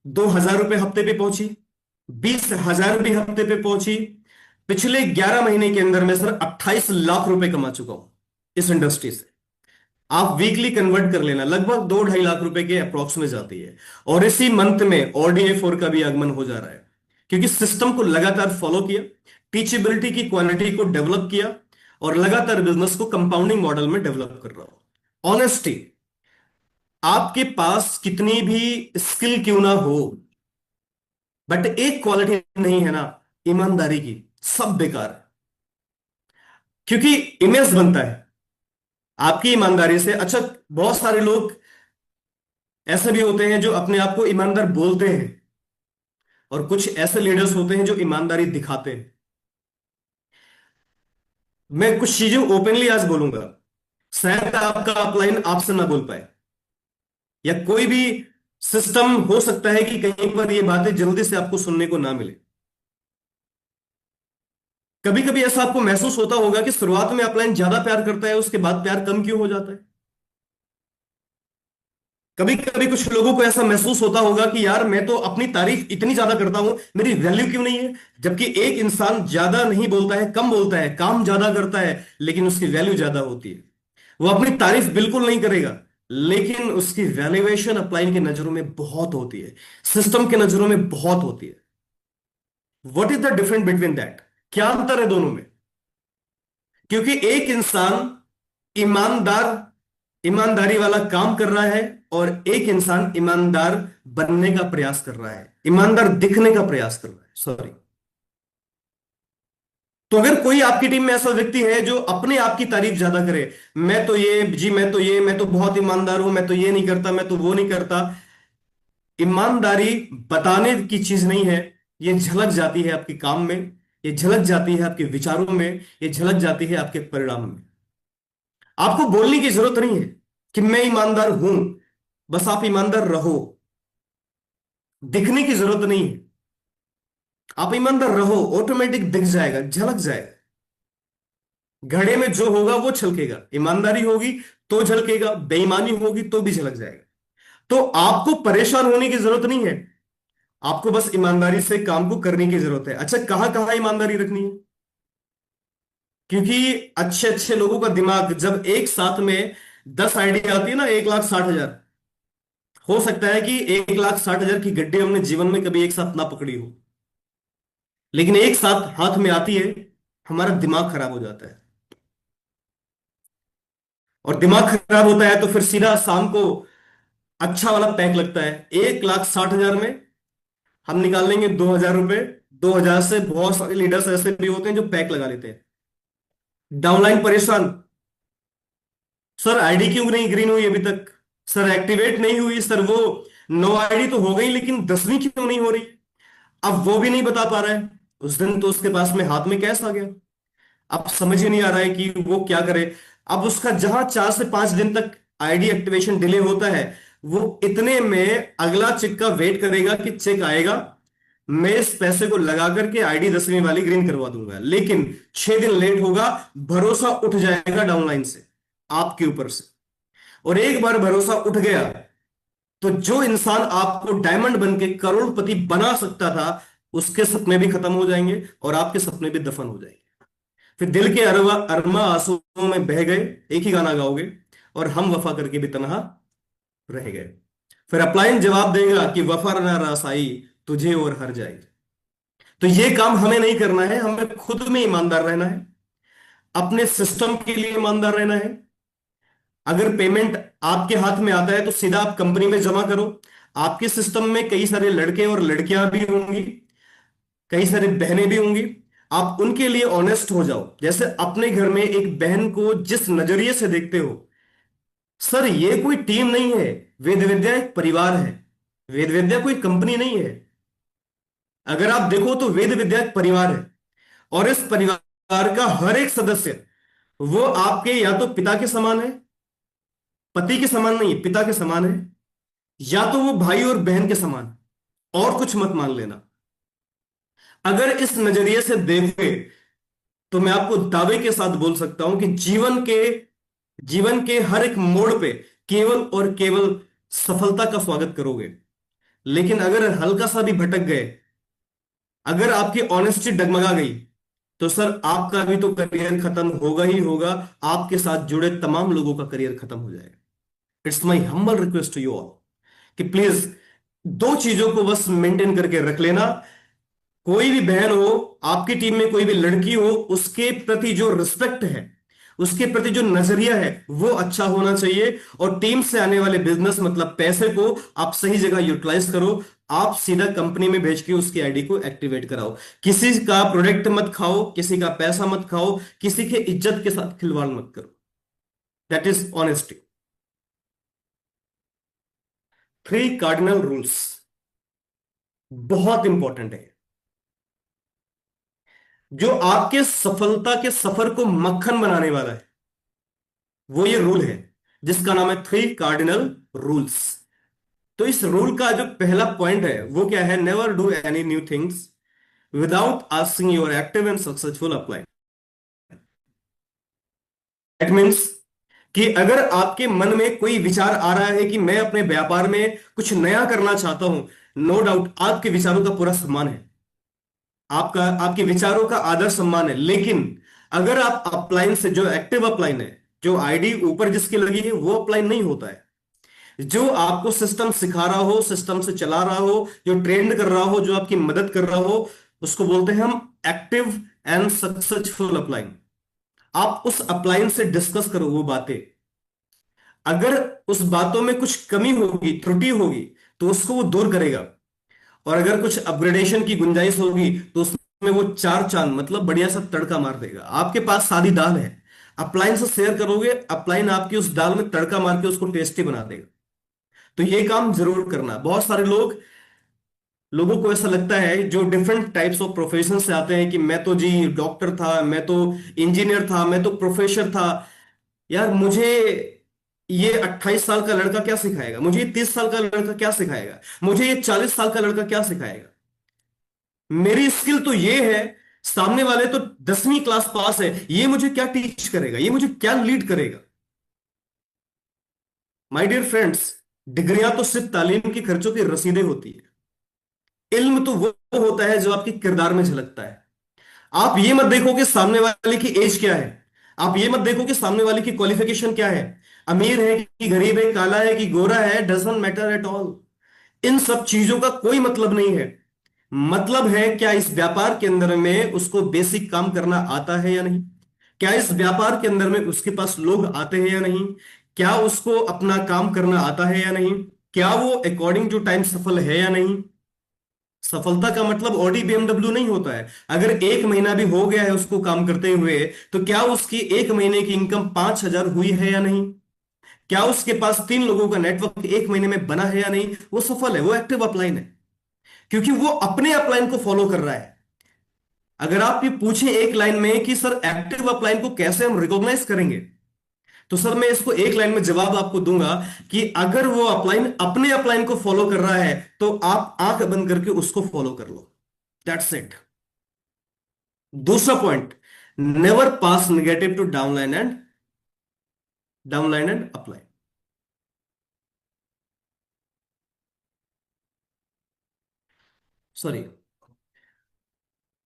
2000 रुपए हफ्ते पे पहुंची, 20,000 भी हफ्ते पे पहुंची। पिछले 11 महीने के अंदर में सर 28 लाख रुपए कमा चुका हूं इस इंडस्ट्री से। आप वीकली कन्वर्ट कर लेना, लगभग 2-2.5 लाख रुपए के अप्रोक्स में जाती है। और इसी मंथ में ODA4 का भी आगमन हो जा रहा है, क्योंकि सिस्टम को लगातार फॉलो किया, टीचेबिलिटी की क्वालिटी को डेवलप किया, और लगातार बिजनेस को कंपाउंडिंग मॉडल में डेवलप कर रहा हूं। ऑनेस्टी, आपके पास कितनी भी स्किल क्यों ना हो, बट एक क्वालिटी नहीं है ना, ईमानदारी की, सब बेकार है। क्योंकि इमेज बनता है आपकी ईमानदारी से। अच्छा, बहुत सारे लोग ऐसे भी होते हैं जो अपने आप को ईमानदार बोलते हैं, और कुछ ऐसे लीडर्स होते हैं जो ईमानदारी दिखाते हैं। मैं कुछ चीजें ओपनली आज बोलूंगा, शायद आपका अपलाइन आपसे ना बोल पाए, या कोई भी सिस्टम हो सकता है कि कहीं पर ये बातें जल्दी से आपको सुनने को ना मिले। कभी कभी ऐसा आपको महसूस होता होगा कि शुरुआत में अपलाइन ज्यादा प्यार करता है, उसके बाद प्यार कम क्यों हो जाता है। कभी कभी कुछ लोगों को ऐसा महसूस होता होगा कि यार मैं तो अपनी तारीफ इतनी ज्यादा करता हूं, मेरी वैल्यू क्यों नहीं है। जबकि एक इंसान ज्यादा नहीं बोलता है, कम बोलता है, काम ज्यादा करता है, लेकिन उसकी वैल्यू ज्यादा होती है। वो अपनी तारीफ बिल्कुल नहीं करेगा, लेकिन उसकी वैल्यूएशन अपलाइन की नजरों में बहुत होती है, सिस्टम के नजरों में बहुत होती है। What is the difference between that? क्या अंतर है दोनों में? क्योंकि एक इंसान ईमानदार, ईमानदारी वाला काम कर रहा है, और एक इंसान ईमानदार बनने का प्रयास कर रहा है, ईमानदार दिखने का प्रयास कर रहा है, सॉरी। तो अगर कोई आपकी टीम में ऐसा व्यक्ति है जो अपने आप की तारीफ ज्यादा करे, मैं तो ये जी, मैं तो बहुत ईमानदार हूं, मैं तो ये नहीं करता, मैं तो वो नहीं करता, ईमानदारी बताने की चीज नहीं है। ये झलक जाती है आपके काम में, ये झलक जाती है आपके विचारों में, ये झलक जाती है आपके परिणाम में। आपको बोलने की जरूरत नहीं है कि मैं ईमानदार हूं, बस आप ईमानदार रहो। दिखने की जरूरत नहीं है, आप ईमानदार रहो, ऑटोमेटिक दिख जाएगा, झलक जाएगा। घड़े में जो होगा वो छलकेगा, ईमानदारी होगी तो झलकेगा, बेईमानी होगी तो भी झलक जाएगा। तो आपको परेशान होने की जरूरत नहीं है, आपको बस ईमानदारी से काम को करने की जरूरत है। अच्छा, कहां कहां ईमानदारी रखनी है? क्योंकि अच्छे अच्छे लोगों का दिमाग जब एक साथ में 10 आइडिया आती है ना, 1,60,000, हो सकता है कि 1,60,000 की गड्डी हमने जीवन में कभी एक साथ ना पकड़ी हो, लेकिन एक साथ हाथ में आती है, हमारा दिमाग खराब हो जाता है। और दिमाग खराब होता है तो फिर सीधा शाम को अच्छा वाला पैक लगता है। 1,60,000 में हम निकाल लेंगे 2,000 रुपए। 2,000 से बहुत सारे लीडर्स ऐसे भी होते हैं जो पैक लगा लेते हैं। डाउनलाइन परेशान, सर आईडी क्यों नहीं ग्रीन हुई अभी तक, सर एक्टिवेट नहीं हुई, सर वो नो आईडी तो हो गई लेकिन 10वीं क्यों नहीं हो रही। अब वो भी नहीं बता पा रहा है। उस दिन तो उसके पास में हाथ में कैश आ गया, अब समझ ही नहीं आ रहा है कि वो क्या करे। अब उसका जहां 4 से 5 दिन तक आईडी एक्टिवेशन डिले होता है, वो इतने में अगला चेक का वेट करेगा कि चेक आएगा, मैं इस पैसे को लगा करके आईडी 10वीं वाली ग्रीन करवा दूंगा। लेकिन 6 दिन लेट होगा, भरोसा उठ जाएगा डाउनलाइन से आपके ऊपर से। और एक बार भरोसा उठ गया तो जो इंसान आपको डायमंड बन के करोड़पति बना सकता था, उसके सपने भी खत्म हो जाएंगे और आपके सपने भी दफन हो जाएंगे। फिर दिल के अरवा अरमा आंसुओं में बह गए, एक ही गाना गाओगे, और हम वफा करके भी तन्हा रह गए। फिर अपलाइन जवाब देगा कि वफा ना रास आई, तुझे और हर जाए। तो ये काम हमें नहीं करना है, हमें खुद में ईमानदार रहना है, अपने सिस्टम के लिए ईमानदार रहना है। अगर पेमेंट आपके हाथ में आता है तो सीधा आप कंपनी में जमा करो। आपके सिस्टम में कई सारे लड़के और लड़कियां भी होंगी, कई सारे बहनें भी होंगी, आप उनके लिए ऑनेस्ट हो जाओ। जैसे अपने घर में एक बहन को जिस नजरिए से देखते हो, सर ये कोई टीम नहीं है, वेद विद्या एक परिवार है, वेद विद्या कोई कंपनी नहीं है। अगर आप देखो तो वेद विद्या एक परिवार है, और इस परिवार का हर एक सदस्य वो आपके या तो पिता के समान है, पति के समान नहीं, पिता के समान है, या तो वो भाई और बहन के समान है। और कुछ मत मान लेना। अगर इस नजरिए से देखे तो मैं आपको दावे के साथ बोल सकता हूं कि जीवन के हर एक मोड़ पे केवल और केवल सफलता का स्वागत करोगे। लेकिन अगर हल्का सा भी भटक गए, अगर आपकी ऑनेस्टी डगमगा गई, तो सर आपका भी तो करियर खत्म होगा ही होगा, आपके साथ जुड़े तमाम लोगों का करियर खत्म हो जाएगा। It's my humble request to you all कि प्लीज दो चीजों को बस मेंटेन करके रख लेना। कोई भी बहन हो, आपकी टीम में कोई भी लड़की हो, उसके प्रति जो रिस्पेक्ट है, उसके प्रति जो नजरिया है, वो अच्छा होना चाहिए। और टीम से आने वाले बिजनेस मतलब पैसे को आप सही जगह यूटिलाइज करो। आप सीधा कंपनी में भेज के उसकी आईडी को एक्टिवेट कराओ। किसी का प्रोडक्ट मत खाओ, किसी का पैसा मत खाओ, किसी के इज्जत के साथ खिलवाड़ मत करो। That is honesty. 3 cardinal rules बहुत इंपॉर्टेंट है, जो आपके सफलता के सफर को मक्खन बनाने वाला है। वो ये रूल है जिसका नाम है 3 कार्डिनल रूल्स। तो इस रूल का जो पहला पॉइंट है वो क्या है? Never do any new things without asking your active and successful upline. That means कि अगर आपके मन में कोई विचार आ रहा है कि मैं अपने व्यापार में कुछ नया करना चाहता हूं, नो डाउट आपके विचारों का पूरा सम्मान है, आपका आपके विचारों का आदर सम्मान है। लेकिन अगर आप अपलाइन से, जो एक्टिव अपलाइन है, जो आईडी ऊपर जिसकी लगी है, वो अपलाइन नहीं होता है। जो आपको सिस्टम सिखा रहा हो, सिस्टम से चला रहा हो, जो ट्रेंड कर रहा हो, जो आपकी मदद कर रहा हो, उसको बोलते हैं हम एक्टिव एंड सक्सेसफुल अपलाइन। आप उस अपलाइन से डिस्कस करो वो बातें। अगर उस बातों में कुछ कमी होगी, त्रुटि होगी, तो उसको वो दूर करेगा। और अगर कुछ अपग्रेडेशन की गुंजाइश होगी तो में वो चार चांद मतलब बढ़िया सा तड़का मार देगा। आपके पास सादी दाल है, अपलाइन से शेयर करोगे, अपलाइन आपकी उस दाल में तड़का मार के उसको टेस्टी बना देगा। तो ये काम जरूर करना। बहुत सारे लोगों को ऐसा लगता है जो डिफरेंट टाइप्स ऑफ प्रोफेशन से आते हैं कि मैं तो जी डॉक्टर था, मैं तो इंजीनियर था, मैं तो प्रोफेसर था। यार मुझे ये 28 साल का लड़का क्या सिखाएगा, मुझे ये 30 साल का लड़का क्या सिखाएगा, मुझे ये 40 साल का लड़का क्या सिखाएगा। मेरी स्किल तो ये है, सामने वाले तो 10वीं क्लास पास है, ये मुझे क्या टीच करेगा, ये मुझे क्या लीड करेगा। माय डियर फ्रेंड्स, डिग्रियां तो सिर्फ तालीम के खर्चों की रसीदें होती है। इल्म तो वो होता है जो आपके किरदार में झलकता है। आप ये मत देखो कि सामने वाले की एज क्या है, आप ये मत देखो कि सामने वाले की क्वालिफिकेशन क्या है, अमीर है कि गरीब है, काला है कि गोरा है, डजंट मैटर एट ऑल। इन सब चीजों का कोई मतलब नहीं है। मतलब है क्या इस व्यापार के अंदर में उसको बेसिक काम करना आता है या नहीं, क्या इस व्यापार के अंदर में उसके पास लोग आते हैं या नहीं, क्या उसको अपना काम करना आता है या नहीं, क्या वो अकॉर्डिंग टू टाइम सफल है या नहीं। सफलता का मतलब ऑडी बीएमडब्ल्यू नहीं होता है। अगर 1 महीना भी हो गया है उसको काम करते हुए, तो क्या उसकी 1 महीने की इनकम 5,000 हुई है या नहीं, क्या उसके पास 3 लोगों का नेटवर्क 1 महीने में बना है या नहीं, वो सफल है, वो एक्टिव अपलाइन है। क्योंकि वो अपने अपलाइन को फॉलो कर रहा है। अगर आप ये पूछें एक लाइन में कि सर एक्टिव अपलाइन को कैसे हम रिकॉग्नाइज करेंगे, तो सर मैं इसको एक लाइन में जवाब आपको दूंगा कि अगर वो अपलाइन अपने अपलाइन को फॉलो कर रहा है तो आप आंख बंद करके उसको फॉलो कर लो। That's it. दूसरा point, never pass negative to downline and upline. Sorry,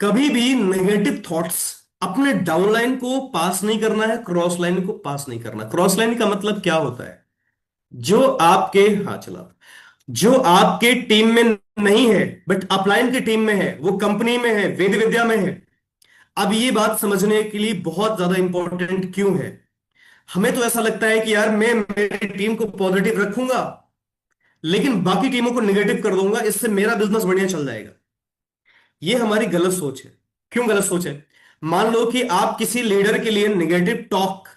कभी भी नेगेटिव थॉट्स अपने डाउनलाइन को पास नहीं करना है, क्रॉस लाइन को पास नहीं करना। क्रॉस लाइन का मतलब क्या होता है, जो आपके, हाँ चला, जो आपके टीम में नहीं है बट अपलाइन की टीम में है, वो कंपनी में है, वेद विद्या में है। अब ये बात समझने के लिए बहुत ज्यादा इंपॉर्टेंट क्यों है। हमें तो ऐसा लगता है कि यार मैं मेरी टीम को पॉजिटिव रखूंगा लेकिन बाकी टीमों को निगेटिव कर दूंगा, इससे मेरा बिजनेस बढ़िया चल जाएगा। ये हमारी गलत सोच है। क्यों गलत सोच है? मान लो कि आप किसी लीडर के लिए निगेटिव टॉक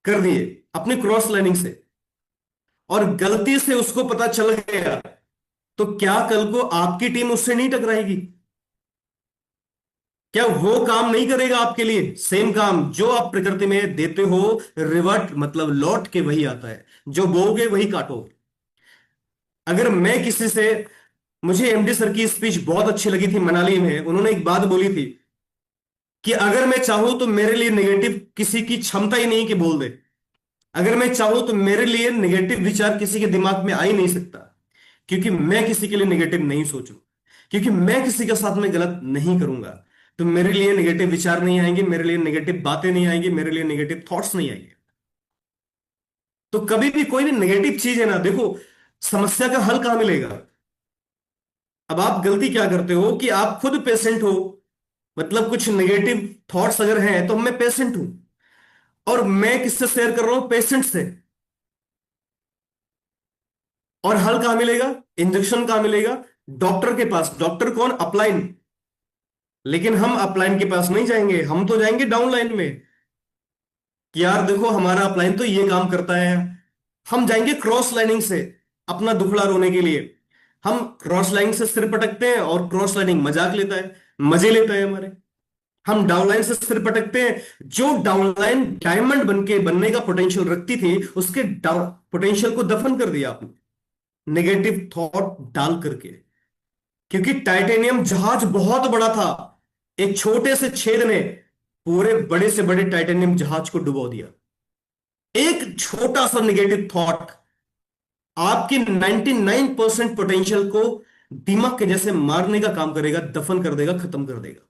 कर दिए अपनी क्रॉस लाइनिंग से, और गलती से उसको पता चल गया, तो क्या कल को आपकी टीम उससे नहीं टकराएगी? क्या वो काम नहीं करेगा आपके लिए? सेम काम जो आप प्रकृति में देते हो, रिवर्ट मतलब लौट के वही आता है। जो बोओगे वही काटोगे। अगर मैं किसी से, मुझे एमडी सर की स्पीच बहुत अच्छी लगी थी मनाली में, उन्होंने एक बात बोली थी कि अगर मैं चाहूं तो मेरे लिए नेगेटिव किसी की क्षमता ही नहीं कि बोल दे। अगर मैं चाहूं तो मेरे लिए नेगेटिव विचार किसी के दिमाग में आ ही नहीं सकता, क्योंकि मैं किसी के लिए नेगेटिव नहीं सोचूं, क्योंकि मैं किसी के साथ में गलत नहीं करूंगा। तो मेरे लिए नेगेटिव विचार नहीं आएंगे, मेरे लिए नेगेटिव बातें नहीं आएंगी, मेरे लिए नेगेटिव थॉट्स नहीं आएंगे। तो कभी भी कोई भी नेगेटिव चीज है ना, देखो, समस्या का हल कहां मिलेगा? अब आप गलती क्या करते हो कि आप खुद पेशेंट हो, मतलब कुछ नेगेटिव थॉट्स अगर हैं तो मैं पेशेंट हूं, और मैं किससे शेयर कर रहा हूं? पेशेंट से। और हल कहां मिलेगा, इंजेक्शन कहां मिलेगा? डॉक्टर के पास। डॉक्टर कौन? अपलाइन। लेकिन हम अपलाइन के पास नहीं जाएंगे, हम तो जाएंगे डाउनलाइन में कि यार देखो हमारा अपलाइन तो ये काम करता है। हम जाएंगे क्रॉस लाइनिंग से अपना दुखड़ा रोने के लिए। हम क्रॉस लाइनिंग से सिर पटकते हैं और क्रॉस लाइनिंग मजाक लेता है, मजे लेता है हमारे। हम डाउनलाइन से सिर पटकते हैं। जो डाउनलाइन डायमंड बन के बनने का पोटेंशियल रखती थी, उसके पोटेंशियल को दफन कर दिया आपने नेगेटिव थॉट डाल करके। क्योंकि टाइटेनियम जहाज बहुत बड़ा था, एक छोटे से छेद ने पूरे बड़े से बड़े टाइटेनियम जहाज को डुबो दिया। एक छोटा सा नेगेटिव थॉट आपकी 99% पोटेंशियल को दीमक के जैसे मारने का काम करेगा, दफन कर देगा, खत्म कर देगा।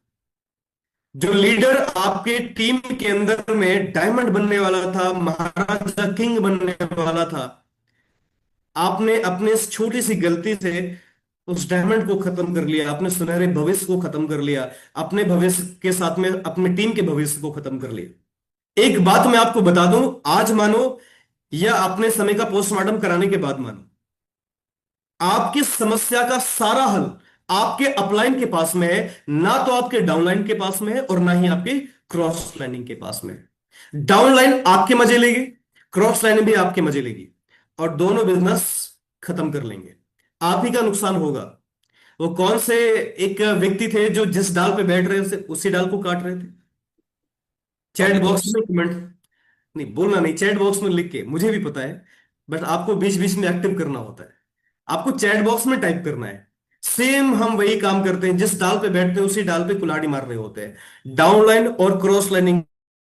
जो लीडर आपके टीम के अंदर में डायमंड बनने वाला था, महाराजा किंग बनने वाला था, आपने अपने इस छोटी सी गलती से उस डायमंड को खत्म कर लिया, अपने सुनहरे भविष्य को खत्म कर लिया, अपने भविष्य के साथ में अपनी टीम के भविष्य को खत्म कर लिया। एक बात मैं आपको बता दूं, आज मानो या अपने समय का पोस्टमार्टम कराने के बाद मानो, आपकी समस्या का सारा हल आपके अपलाइन के पास में है, ना तो आपके डाउनलाइन के पास में है और ना ही आपके क्रॉस लाइनिंग के पास में है। डाउनलाइन आपके मजे लेगी, क्रॉस लाइनिंग भी आपके मजे लेगी, और दोनों बिजनेस खत्म कर लेंगे। आप ही का नुकसान होगा। वो कौन से एक व्यक्ति थे जो जिस डाल पे बैठ रहे थे उसी डाल को काट रहे थे? Chat topic box boss. में कमेंट नहीं बोलना, नहीं चैट बॉक्स में लिख के, मुझे भी पता है, बट आपको बीच बीच में एक्टिव करना होता है। आपको चैट बॉक्स में टाइप करना है। सेम हम वही काम करते हैं, जिस डाल पे बैठते हैं उसी डाल पे कुल्हाड़ी मार रहे होते हैं। डाउनलाइन और क्रॉस लाइनिंग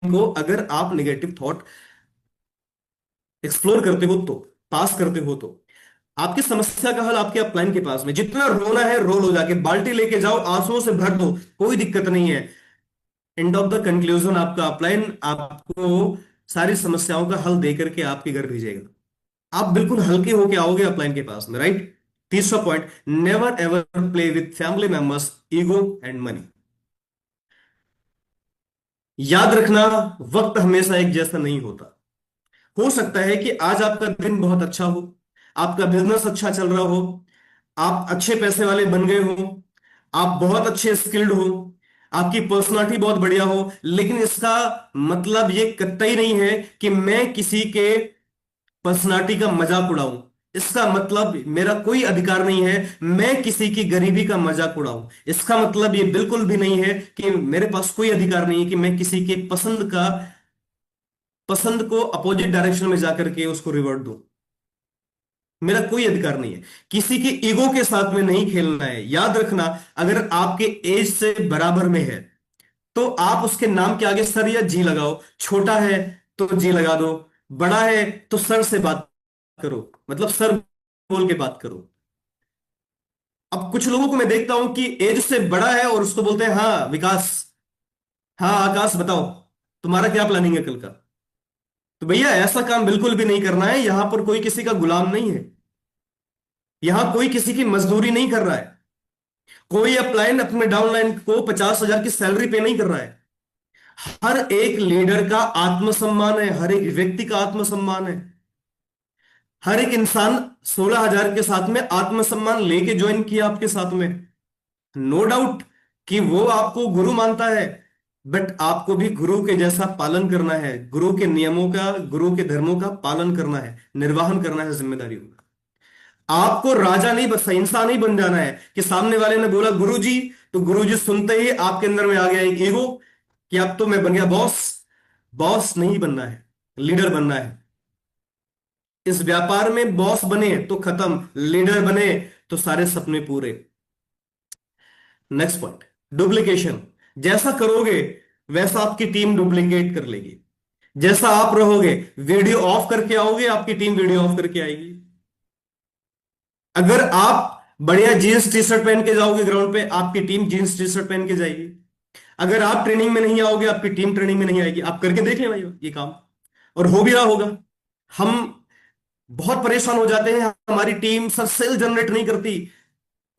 को अगर आप नेगेटिव थॉट एक्सप्लोर करते हो, तो पास करते हो, तो आपकी समस्या का हल आपके अपलाइन के पास में। जितना रोना है रो लो, जाके बाल्टी लेके जाओ, आंसुओं से भर दो, कोई दिक्कत नहीं है। एंड ऑफ द कंक्लूजन आपका अपलाइन आपको सारी समस्याओं का हल दे करके आपके घर भेजेगा। आप बिल्कुल हल्के होके आओगे अपलाइन के पास में, राइट? तीसरा point, never ever play with family members ego and money. याद रखना, वक्त हमेशा एक जैसा नहीं होता। हो सकता है कि आज आपका दिन बहुत अच्छा हो, आपका बिजनेस अच्छा चल रहा हो, आप अच्छे पैसे वाले बन गए हो, आप बहुत अच्छे स्किल्ड हो, आपकी पर्सनालिटी बहुत बढ़िया हो, लेकिन इसका मतलब ये कतई नहीं है कि मैं किसी के पर्सनालिटी का मजाक उड़ाऊं। इसका मतलब मेरा कोई अधिकार नहीं है मैं किसी की गरीबी का मजाक उड़ाऊं। इसका मतलब ये बिल्कुल भी नहीं है कि मेरे पास कोई अधिकार नहीं है कि मैं किसी के पसंद को अपोजिट डायरेक्शन में जाकर के उसको रिवर्ट दूं। मेरा कोई अधिकार नहीं है। किसी के ईगो के साथ में नहीं खेलना है। याद रखना, अगर आपके एज से बराबर में है तो आप उसके नाम के आगे सर या जी लगाओ। छोटा है तो जी लगा दो, बड़ा है तो सर से बात करो, मतलब सर बोल के बात करो। अब कुछ लोगों को मैं देखता हूं कि एज से बड़ा है और उसको बोलते हैं, हाँ विकास, हाँ आकाश, बताओ तुम्हारा क्या प्लानिंग है कल का। तो भैया ऐसा काम बिल्कुल भी नहीं करना है। यहां पर कोई किसी का गुलाम नहीं है, यहां कोई किसी की मजदूरी नहीं कर रहा है। कोई अपलाइन अपने डाउनलाइन को 50,000 की सैलरी पे नहीं कर रहा है। हर एक लीडर का आत्मसम्मान है, हर एक व्यक्ति का आत्मसम्मान है। हर एक इंसान 16,000 के साथ में आत्मसम्मान लेके ज्वाइन किया आपके साथ में। नो डाउट कि वो आपको गुरु मानता है, बट आपको भी गुरु के जैसा पालन करना है। गुरु के नियमों का, गुरु के धर्मों का पालन करना है, निर्वाहन करना है जिम्मेदारियों का। आपको राजा नहीं बस इंसान ही बन जाना है कि सामने वाले ने बोला गुरुजी, तो गुरुजी सुनते ही आपके अंदर में आ गया एक ईगो कि अब तो मैं बन गया बॉस। बॉस नहीं बनना है, लीडर बनना है। इस व्यापार में बॉस बने तो खत्म, लीडर बने तो सारे सपने पूरे। Next point, duplication. जैसा करोगे वैसा आपकी टीम डुप्लीकेट कर लेगी। जैसा आप रहोगे, वीडियो ऑफ करके आओगे, आपकी टीम वीडियो ऑफ करके आएगी। अगर आप बढ़िया जीन्स टी शर्ट पहन के जाओगे ग्राउंड पे, आपकी टीम जीन्स टी शर्ट पहन के जाएगी। अगर आप ट्रेनिंग में नहीं आओगे, आपकी टीम ट्रेनिंग में नहीं आएगी। आप करके देख लें भाई ये काम, और हो भी रहा होगा। हम बहुत परेशान हो जाते हैं, हमारी टीम सर सेल जनरेट नहीं करती।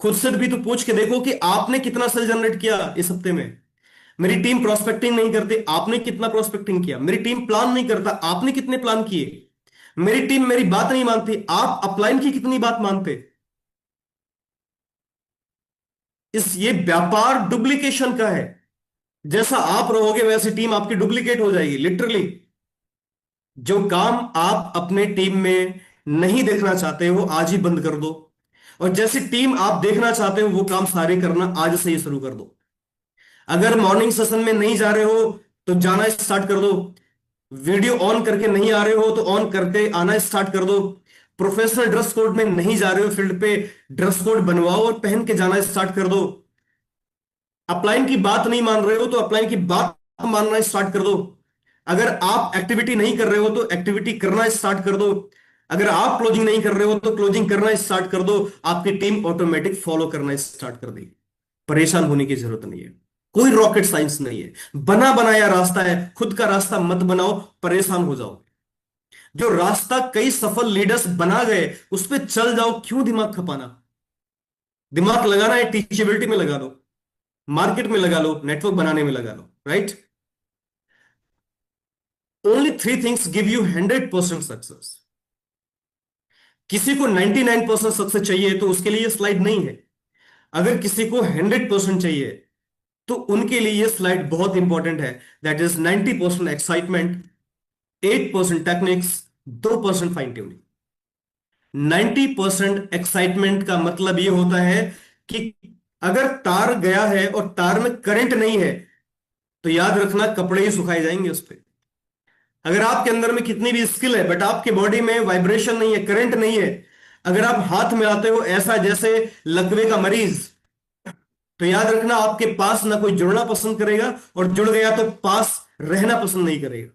खुद से भी तो पूछ के देखो कि आपने कितना सेल जनरेट किया इस हफ्ते में। मेरी टीम प्रोस्पेक्टिंग नहीं करती, आपने कितना प्रोस्पेक्टिंग किया। मेरी टीम प्लान नहीं करता, आपने कितने प्लान किए। मेरी टीम मेरी बात नहीं मानती, आप अपलाइन की कितनी बात मानते। ये व्यापार डुप्लीकेशन का है। जैसा आप रहोगे वैसी टीम आपकी डुप्लीकेट हो जाएगी लिटरली। जो काम आप अपने टीम में नहीं देखना चाहते हो आज ही बंद कर दो, और जैसी टीम आप देखना चाहते हो वो काम सारे करना आज से ही शुरू कर दो। अगर मॉर्निंग सेशन में नहीं जा रहे हो तो जाना स्टार्ट कर दो। वीडियो ऑन करके नहीं आ रहे हो तो ऑन करके आना स्टार्ट कर दो। प्रोफेशनल ड्रेस कोड में नहीं जा रहे हो फील्ड पे, ड्रेस कोड बनवाओ और पहन के जाना स्टार्ट कर दो। अपलाइन की बात नहीं मान रहे हो तो अपलाइन की बात मानना स्टार्ट कर दो। अगर आप एक्टिविटी नहीं कर रहे हो तो एक्टिविटी करना स्टार्ट कर दो। अगर आप क्लोजिंग नहीं कर रहे हो तो क्लोजिंग करना स्टार्ट कर दो। आपकी टीम ऑटोमेटिक फॉलो करना स्टार्ट कर देगी। परेशान होने की जरूरत नहीं है, कोई रॉकेट साइंस नहीं है। बना बनाया रास्ता है, खुद का रास्ता मत बनाओ, परेशान हो जाओ। जो रास्ता कई सफल लीडर्स बना गए उस पर चल जाओ, क्यों दिमाग खपाना। दिमाग लगाना है टीचेबिलिटी में लगा लो, मार्केट में लगा लो, नेटवर्क बनाने में लगा लो, right? Only three things give you 100% success. किसी को 99% सक्सेस चाहिए तो उसके लिए स्लाइड नहीं है। अगर किसी को 100% चाहिए तो उनके लिए ये स्लाइड बहुत इंपॉर्टेंट है। That is 90% excitement, 8% techniques, 2% fine tuning. 90% excitement का मतलब ये होता है कि अगर तार गया है और तार में करंट नहीं है तो याद रखना कपड़े ही सुखाए जाएंगे उस पर। अगर आपके अंदर में कितनी भी स्किल है बट आपके बॉडी में वाइब्रेशन नहीं है, करंट नहीं है, अगर आप हाथ मिलाते हो ऐसा जैसे लकवे का मरीज, तो याद रखना आपके पास ना कोई जुड़ना पसंद करेगा, और जुड़ गया तो पास रहना पसंद नहीं करेगा।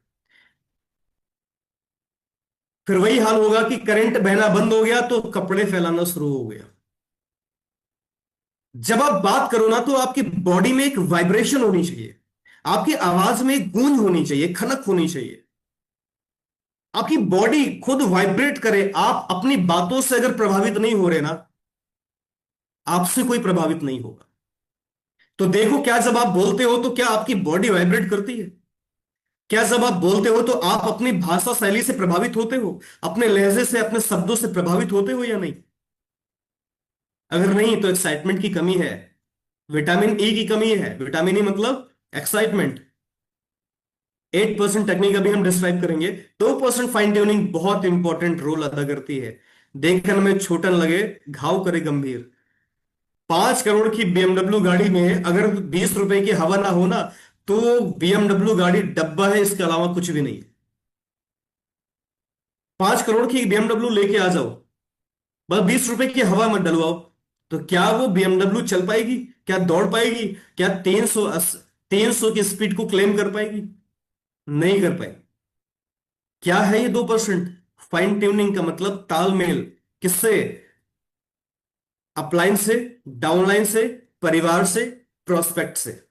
फिर वही हाल होगा कि करंट बहना बंद हो गया तो कपड़े फैलाना शुरू हो गया। जब आप बात करो ना तो आपकी बॉडी में एक वाइब्रेशन होनी चाहिए, आपकी आवाज में एक गूंज होनी चाहिए, खनक होनी चाहिए, आपकी बॉडी खुद वाइब्रेट करे। आप अपनी बातों से अगर प्रभावित नहीं हो रहे ना, आपसे कोई प्रभावित नहीं होगा। तो देखो, क्या जब आप बोलते हो तो क्या आपकी बॉडी वाइब्रेट करती है? क्या जब आप बोलते हो तो आप अपनी भाषा शैली से प्रभावित होते हो, अपने लहजे से, अपने शब्दों से प्रभावित होते हो या नहीं? अगर नहीं तो एक्साइटमेंट की कमी है, विटामिन ई की कमी है। विटामिन ई मतलब एक्साइटमेंट। 8% टेक्निक अभी हम डिस्क्राइब करेंगे। 2% फाइन ट्यूनिंग बहुत इंपॉर्टेंट रोल अदा करती है। देखने में छोटन लगे, घाव करे गंभीर। 5 करोड़ की बीएमडब्ल्यू गाड़ी में अगर 20 रुपए की हवा ना हो ना, तो बीएमडब्ल्यू गाड़ी डब्बा है, इसके अलावा कुछ भी नहीं। 5 करोड़ की बीएमडब्ल्यू लेके आ जाओ, बस 20 रुपए की हवा मत डलवाओ, तो क्या वो बीएमडब्ल्यू चल पाएगी? क्या दौड़ पाएगी? क्या 300 की स्पीड को क्लेम कर पाएगी? नहीं कर पाएगी। क्या है ये 2%? फाइन ट्यूनिंग का मतलब तालमेल। किससे? अपलाइन से, डाउनलाइन से, परिवार से, प्रोस्पेक्ट से।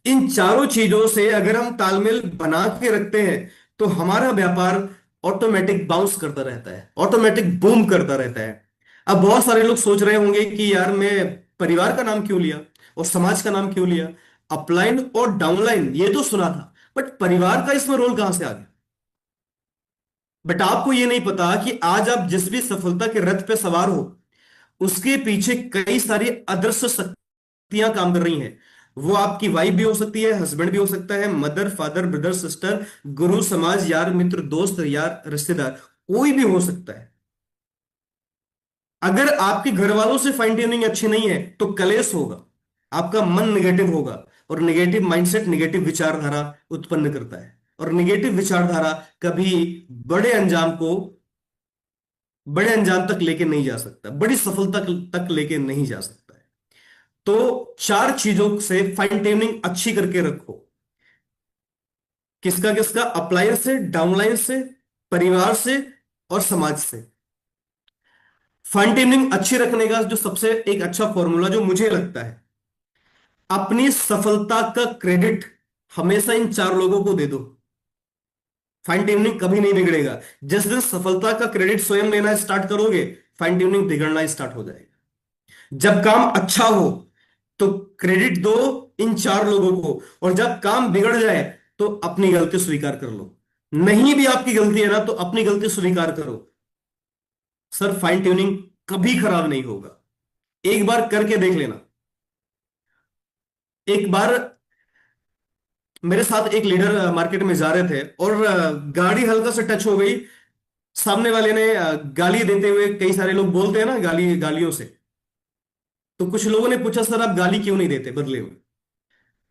इन चारों चीजों से अगर हम तालमेल बना के रखते हैं तो हमारा व्यापार ऑटोमेटिक बाउंस करता रहता है, ऑटोमेटिक बूम करता रहता है। अब बहुत सारे लोग सोच रहे होंगे कि यार मैं परिवार का नाम क्यों लिया और समाज का नाम क्यों लिया? अपलाइन और डाउनलाइन ये तो सुना था, बट परिवार का इसमें रोल कहां से आ गया? बट आपको ये नहीं पता कि आज आप जिस भी सफलता के रथ पे सवार हो, उसके पीछे कई सारी अदृश्य शक्तियां काम कर रही हैं। वो आपकी वाइफ भी हो सकती है, हस्बैंड भी हो सकता है, मदर, फादर, ब्रदर, सिस्टर, गुरु, समाज, यार, मित्र, दोस्त, यार, रिश्तेदार, कोई भी हो सकता है। अगर आपके घर वालों से फाइन ट्यूनिंग अच्छी नहीं है तो कलेश होगा, आपका मन निगेटिव होगा, और निगेटिव माइंडसेट निगेटिव विचारधारा उत्पन्न करता है, और निगेटिव विचारधारा कभी बड़े अंजाम को, बड़े अंजाम तक लेके नहीं जा सकता, बड़ी सफलता तक लेके नहीं जा सकता है। तो 4 चीजों से फाइन ट्यूनिंग अच्छी करके रखो। किसका किसका? अपलाइन से, डाउनलाइन से, परिवार से, और समाज से। फाइन ट्यूनिंग अच्छी रखने का जो सबसे एक अच्छा फॉर्मूला जो मुझे लगता है, अपनी सफलता का क्रेडिट हमेशा इन 4 लोगों को दे दो। फाइन ट्यूनिंग कभी नहीं बिगड़ेगा। जिस दिन सफलता का क्रेडिट स्वयं लेना स्टार्ट करोगे, फाइन ट्यूनिंग बिगड़ना स्टार्ट हो जाएगा। जब काम अच्छा हो तो क्रेडिट दो इन 4 लोगों को, और जब काम बिगड़ जाए तो अपनी गलती स्वीकार कर लो। नहीं भी आपकी गलती है ना तो अपनी गलती स्वीकार करो। सर फाइन ट्यूनिंग कभी खराब नहीं होगा, एक बार करके देख लेना। एक बार मेरे साथ एक लीडर मार्केट में जा रहे थे और गाड़ी हल्का से टच हो गई। सामने वाले ने गाली देते हुए, कई सारे लोग बोलते हैं ना गाली, गालियों से, तो कुछ लोगों ने पूछा सर आप गाली क्यों नहीं देते बदले में?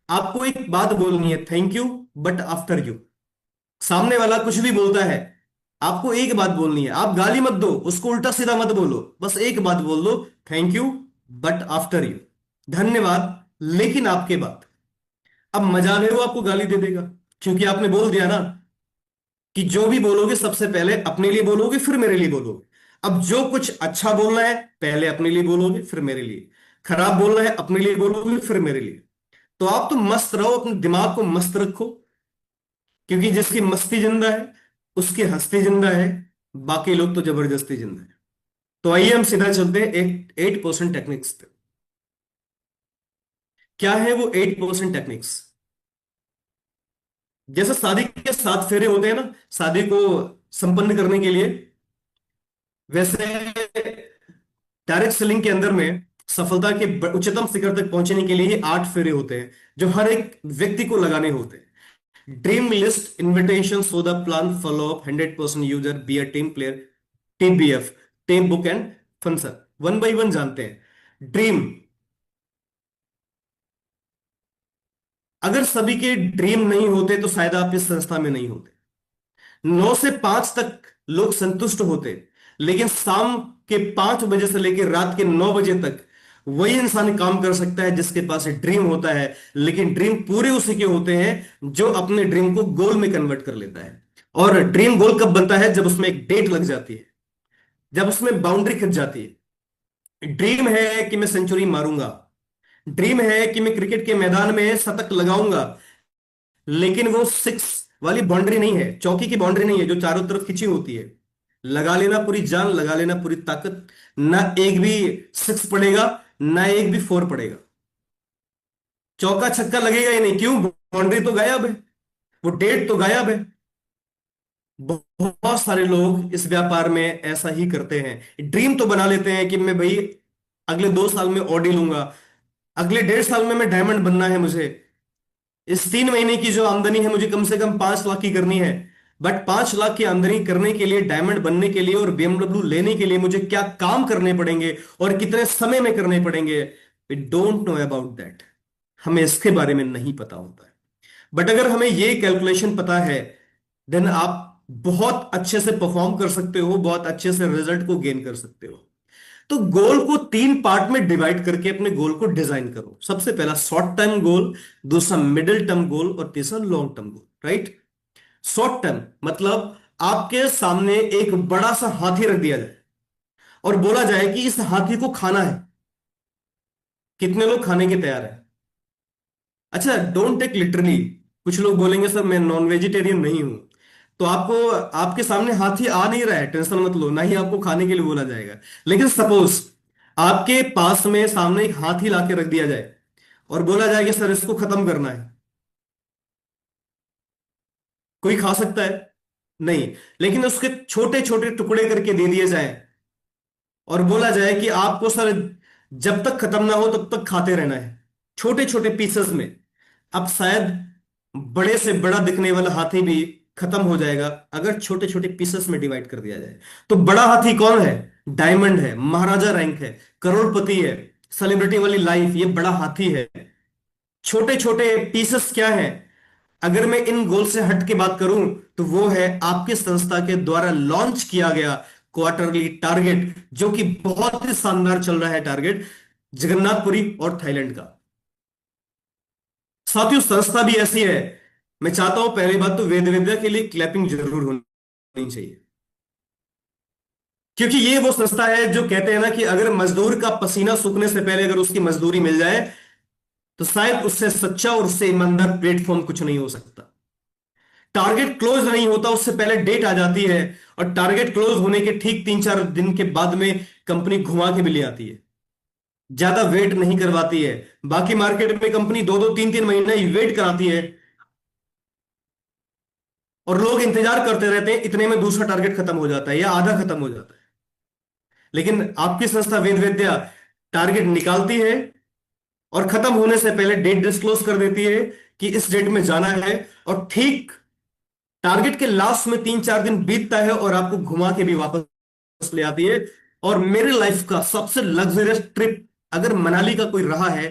आपको एक बात बोलनी है, thank you but after you. सामने वाला कुछ भी बोलता है, आपको एक बात बोलनी है, आप गाली मत दो, उसको उल्टा सीधा मत बोलो, बस एक बात बोल दो, thank you but after you. धन्यवाद लेकिन आपके बाद। अब मजा ले, वो आपको गाली दे देगा, क्योंकि आपने बोल दिया ना कि जो भी बोलोगे सबसे पहले अपने लिए बोलोगे फिर मेरे लिए बोलोगे। अब जो कुछ अच्छा बोलना है पहले अपने लिए बोलोगे फिर मेरे लिए, खराब बोलना है अपने लिए बोलोगे फिर मेरे लिए। तो आप तो मस्त रहो, अपने दिमाग को मस्त रखो, क्योंकि जिसकी मस्ती जिंदा है उसकी हस्ती जिंदा है, बाकी लोग तो जबरदस्ती जिंदा है। तो आइए हम सीधा चलते हैं 8% टेक्निक्स पे। क्या है वो 8% टेक्निक्स? जैसे शादी के 7 फेरे होते हैं ना शादी को संपन्न करने के लिए, वैसे डायरेक्ट सेलिंग के अंदर में सफलता के उच्चतम शिखर तक पहुंचने के लिए ये 8 फेरे होते हैं जो हर एक व्यक्ति को लगाने होते हैं। Dream list, invitation, so the plan, follow up, 100% user, be a team player, TBF, team book and function. One by one जानते हैं। ड्रीम, अगर सभी के ड्रीम नहीं होते तो शायद आप इस संस्था में नहीं होते। 9 से 5 तक लोग संतुष्ट होते, लेकिन शाम के 5 बजे से लेकर रात के 9 बजे तक वही इंसान काम कर सकता है जिसके पास ड्रीम होता है। लेकिन ड्रीम पूरे उसी के होते हैं जो अपने ड्रीम को गोल में कन्वर्ट कर लेता है। और ड्रीम गोल कब बनता है? जब उसमें एक डेट लग जाती है, जब उसमें बाउंड्री खिंच जाती है। ड्रीम है कि मैं सेंचुरी मारूंगा, ड्रीम है कि मैं क्रिकेट के मैदान में शतक लगाऊंगा, लेकिन वो सिक्स वाली बाउंड्री नहीं है, चौकी की बाउंड्री नहीं है जो चारों तरफ खिंची होती है। लगा लेना पूरी जान, लगा लेना पूरी ताकत, ना एक भी सिक्स पड़ेगा, ना एक भी फोर पड़ेगा। चौका छक्का लगेगा ही नहीं। क्यों? बाउंड्री तो गायब है, वो डेट तो गायब है। बहुत सारे लोग इस व्यापार में ऐसा ही करते हैं। ड्रीम तो बना लेते हैं कि मैं भाई अगले 2 साल में ऑडी लूंगा, अगले 1.5 साल में मैं डायमंड बनना है मुझे, इस 3 महीने की जो आमदनी है मुझे कम से कम 5 लाख की करनी है। बट 5 लाख की आमदनी करने के लिए, डायमंड बनने के लिए और BMW लेने के लिए मुझे क्या काम करने पड़ेंगे और कितने समय में करने पड़ेंगे, we don't know about that. हमें इसके बारे में नहीं पता होता है। बट अगर हमें ये कैलकुलेशन पता है, देन आप बहुत अच्छे से परफॉर्म कर सकते हो, बहुत अच्छे से रिजल्ट को गेन कर सकते हो। तो गोल को 3 पार्ट में डिवाइड करके अपने गोल को डिजाइन करो। सबसे पहला शॉर्ट टर्म गोल, दूसरा मिडिल टर्म गोल और तीसरा long term goal. Right? Short term मतलब आपके सामने एक बड़ा सा हाथी रख दिया जाए और बोला जाए कि इस हाथी को खाना है। कितने लोग खाने के तैयार है? अच्छा, डोंट टेक लिटरली। कुछ लोग बोलेंगे सर मैं नॉन वेजिटेरियन नहीं हूं, तो आपको, आपके सामने हाथी आ नहीं रहा है, टेंशन मत लो, ना ही आपको खाने के लिए बोला जाएगा। लेकिन सपोज आपके पास में सामने एक हाथी लाके रख दिया जाए और बोला जाए कि सर इसको खत्म करना है, कोई खा सकता है? नहीं। लेकिन उसके छोटे छोटे टुकड़े करके दे दिए जाए और बोला जाए कि आपको सर जब तक खत्म ना हो तब तक खाते रहना है, छोटे छोटे पीसेस में। अब शायद बड़े से बड़ा दिखने वाला हाथी भी खत्म हो जाएगा अगर छोटे छोटे पीसेस में डिवाइड कर दिया जाए। तो बड़ा हाथी कौन है? डायमंड है, महाराजा रैंक है, करोड़पति है, सेलिब्रिटी वाली लाइफ, ये बड़ा हाथी है। छोटे छोटे पीसेस क्या है? अगर मैं इन गोल से हट के बात करूं तो वो है आपके संस्था के द्वारा लॉन्च किया गया क्वार्टरली टारगेट, जो कि बहुत ही शानदार चल रहा है टारगेट, जगन्नाथपुरी और थाईलैंड का। साथियों, संस्था भी ऐसी है। मैं चाहता हूं पहली बात तो वेद विद्या के लिए क्लैपिंग जरूर होनी चाहिए, क्योंकि ये वो संस्था है जो कहते हैं ना कि अगर मजदूर का पसीना सूखने से पहले अगर उसकी मजदूरी मिल जाए तो शायद उससे सच्चा और उससे ईमानदार प्लेटफॉर्म कुछ नहीं हो सकता। टारगेट क्लोज नहीं होता उससे पहले डेट आ जाती है, और टारगेट क्लोज होने के ठीक 3-4 दिन के बाद में कंपनी घुमा के भी ले आती है, ज्यादा वेट नहीं करवाती है। बाकी मार्केट में कंपनी 2-2 3-3 महीना ही वेट कराती है और लोग इंतजार करते रहते हैं, इतने में दूसरा टारगेट खत्म हो जाता है या आधा खत्म हो जाता है। लेकिन आपकी संस्था वेद विद्या टारगेट निकालती है और खत्म होने से पहले डेट डिस्क्लोज कर देती है कि इस डेट में जाना है, और ठीक टारगेट के लास्ट में 3-4 दिन बीतता है और आपको घुमा के भी वापस ले आती है। और मेरे लाइफ का सबसे लग्जरियस ट्रिप अगर मनाली का कोई रहा है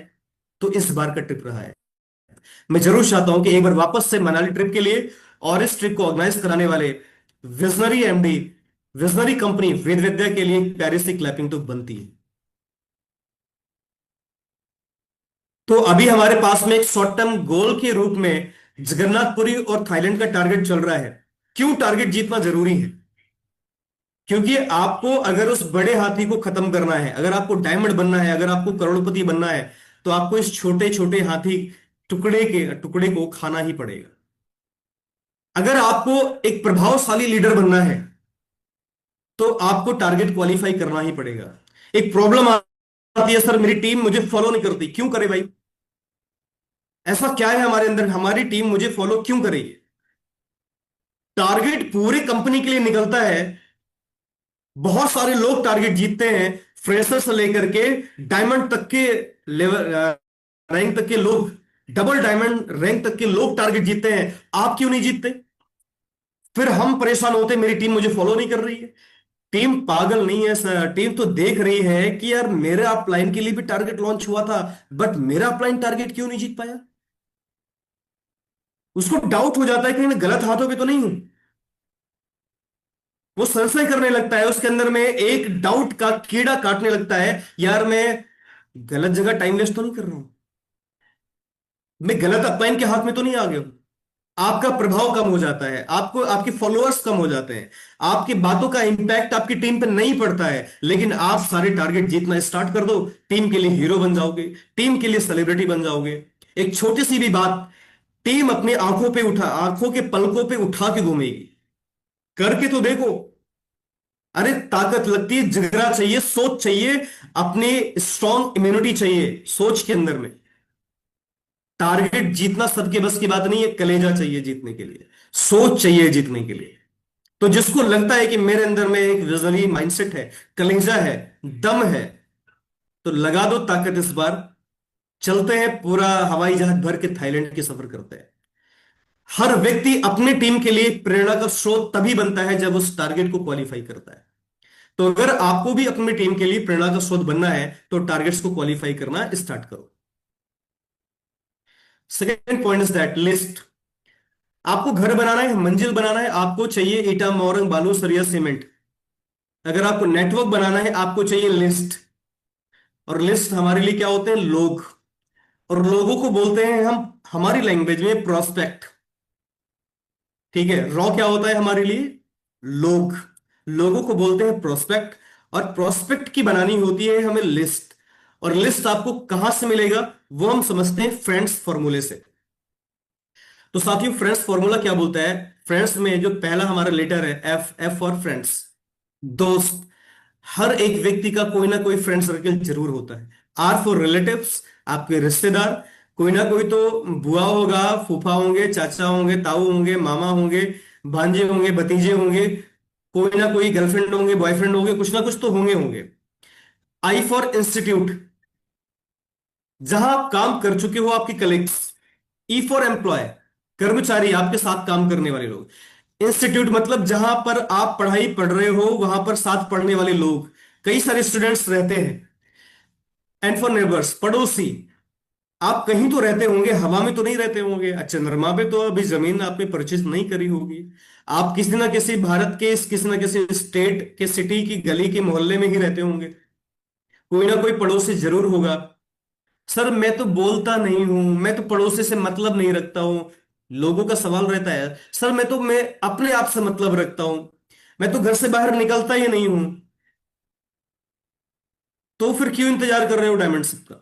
तो इस बार का ट्रिप रहा है। मैं जरूर चाहता हूं कि एक बार वापस से मनाली ट्रिप के लिए, और इस ट्रिप को ऑर्गेनाइज कराने वाले विजनरी MD, विजनरी कंपनी वेद विद्या के लिए प्यारी सी क्लैपिंग तो बनती है। तो अभी हमारे पास में एक शॉर्ट टर्म गोल के रूप में जगन्नाथपुरी और थाईलैंड का टारगेट चल रहा है। क्यों टारगेट जीतना जरूरी है? क्योंकि आपको अगर उस बड़े हाथी को खत्म करना है, अगर आपको डायमंड बनना है, अगर आपको करोड़पति बनना है, तो आपको इस छोटे छोटे हाथी टुकड़े को खाना ही पड़ेगा। अगर आपको एक प्रभावशाली लीडर बनना है तो आपको टारगेट क्वालिफाई करना ही पड़ेगा। एक प्रॉब्लम आती है, सर मेरी टीम मुझे फॉलो नहीं करती। क्यों करे भाई? ऐसा क्या है हमारे अंदर, हमारी टीम मुझे फॉलो क्यों करेगी? टारगेट पूरे कंपनी के लिए निकलता है, बहुत सारे लोग टारगेट जीतते हैं, फ्रेशर से लेकर के डायमंड तक के लेवल रैंक तक के लोग, डबल डायमंड रैंक तक के लोग टारगेट जीतते हैं। आप क्यों नहीं जीतते? फिर हम परेशान होते हैं, मेरी टीम मुझे फॉलो नहीं कर रही है। टीम पागल नहीं है सर, टीम तो देख रही है कि यार मेरे अपलाइन के लिए भी टारगेट लॉन्च हुआ था, बट मेरा अपलाइन टारगेट क्यों नहीं जीत पाया। उसको डाउट हो जाता है कि मैं गलत हाथों पे तो नहीं हूं। वो संशय करने लगता है, उसके अंदर में एक डाउट का कीड़ा काटने लगता है, यार मैं गलत जगह टाइम वेस्ट तो नहीं कर रहा हूं, मैं गलत अपलाइन के हाथ में तो नहीं आ गया हूं। आपका प्रभाव कम हो जाता है, आपको आपके फॉलोअर्स कम हो जाते हैं, आपकी बातों का इंपैक्ट आपकी टीम पे नहीं पड़ता है, लेकिन आप सारे टारगेट जीतना स्टार्ट कर दो, टीम के लिए हीरो बन जाओगे, टीम के लिए सेलिब्रिटी बन जाओगे। एक छोटी सी भी बात टीम अपनी आंखों के पलकों पे उठा के घूमेगी। करके तो देखो। अरे ताकत लगती है, जिगरा चाहिए, सोच चाहिए, अपनी स्ट्रॉन्ग इम्यूनिटी चाहिए सोच के अंदर में। टारगेट जीतना सबके बस की बात नहीं है, कलेजा चाहिए जीतने के लिए, सोच चाहिए जीतने के लिए। तो जिसको लगता है कि मेरे अंदर में एक विजनरी माइंडसेट है, कलेजा है, दम है, तो लगा दो ताकत इस बार। चलते हैं, पूरा हवाई जहाज भर के थाईलैंड की सफर करते हैं। हर व्यक्ति अपने टीम के लिए प्रेरणा का स्रोत तभी बनता है जब उस टारगेट को क्वालिफाई करता है। तो अगर आपको भी अपनी टीम के लिए प्रेरणा का स्रोत बनना है तो टारगेट्स को क्वालिफाई करना स्टार्ट करो। Second point is that list. आपको घर बनाना है, मंजिल बनाना है, आपको चाहिए ईटा, मोरंग, बालू, सरिया, सीमेंट। अगर आपको नेटवर्क बनाना है, आपको चाहिए लिस्ट। और लिस्ट हमारे लिए क्या होते हैं? लोग। और लोगों को बोलते हैं हम हमारी लैंग्वेज में प्रोस्पेक्ट। ठीक है, रॉ क्या होता है हमारे लिए? लोग। लोगों को बोलते हैं प्रोस्पेक्ट। और प्रोस्पेक्ट की बनानी होती है हमें लिस्ट। और लिस्ट आपको कहां से मिलेगा? वो हम समझते हैं फ्रेंड्स फॉर्मूले से। तो साथियों, फ्रेंड्स फॉर्मूला क्या बोलता है? फ्रेंड्स में जो पहला हमारा लेटर है एफ, एफ फॉर फ्रेंड्स, दोस्त। हर एक व्यक्ति का कोई ना कोई फ्रेंड सर्कल जरूर होता है। आर फॉर रिलेटिव्स, आपके रिश्तेदार। कोई ना कोई तो बुआ होगा, फूफा होंगे, चाचा होंगे, ताऊ होंगे, मामा होंगे, भांजे होंगे, भतीजे होंगे। कोई ना कोई गर्लफ्रेंड होंगे, बॉयफ्रेंड होंगे, कुछ ना कुछ तो होंगे होंगे। आई फॉर इंस्टीट्यूट, जहां आप काम कर चुके हो, आपके कलीग्स। ई फॉर एम्प्लॉय, कर्मचारी, आपके साथ काम करने वाले लोग। इंस्टीट्यूट मतलब जहां पर आप पढ़ाई पढ़ रहे हो, वहां पर साथ पढ़ने वाले लोग, कई सारे स्टूडेंट्स रहते हैं। एंड फॉर नेबर्स, पड़ोसी। आप कहीं तो रहते होंगे, हवा में तो नहीं रहते होंगे, चंद्रमा पे तो अभी जमीन आपने परचेज नहीं करी होगी। आप किसी ना किसी भारत के किसी ना किसी स्टेट के सिटी की गली के मोहल्ले में ही रहते होंगे। कोई ना कोई पड़ोसी जरूर होगा। सर मैं तो बोलता नहीं हूं, मैं तो पड़ोसी से मतलब नहीं रखता हूं। लोगों का सवाल रहता है, सर मैं अपने आप से मतलब रखता हूं, मैं तो घर से बाहर निकलता ही नहीं हूं। तो फिर क्यों इंतजार कर रहे हो डायमंड शिप का?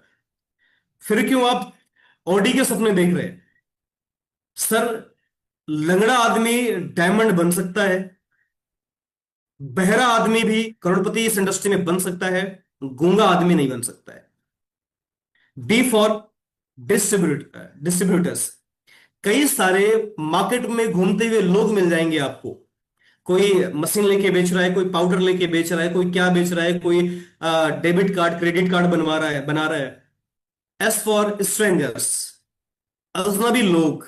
फिर क्यों आप ऑडी के सपने देख रहे हैं? सर, लंगड़ा आदमी डायमंड बन सकता है, बहरा आदमी भी करोड़पति इस इंडस्ट्री में बन सकता है, गूंगा आदमी नहीं बन सकता है। D for distributors. कई सारे मार्केट में घूमते हुए लोग मिल जाएंगे आपको। कोई मशीन लेके बेच रहा है, कोई पाउडर लेके बेच रहा है, कोई क्या बेच रहा है, कोई डेबिट कार्ड, क्रेडिट कार्ड बना रहा है। एस फॉर स्ट्रेंजर्स, अजनबी लोग।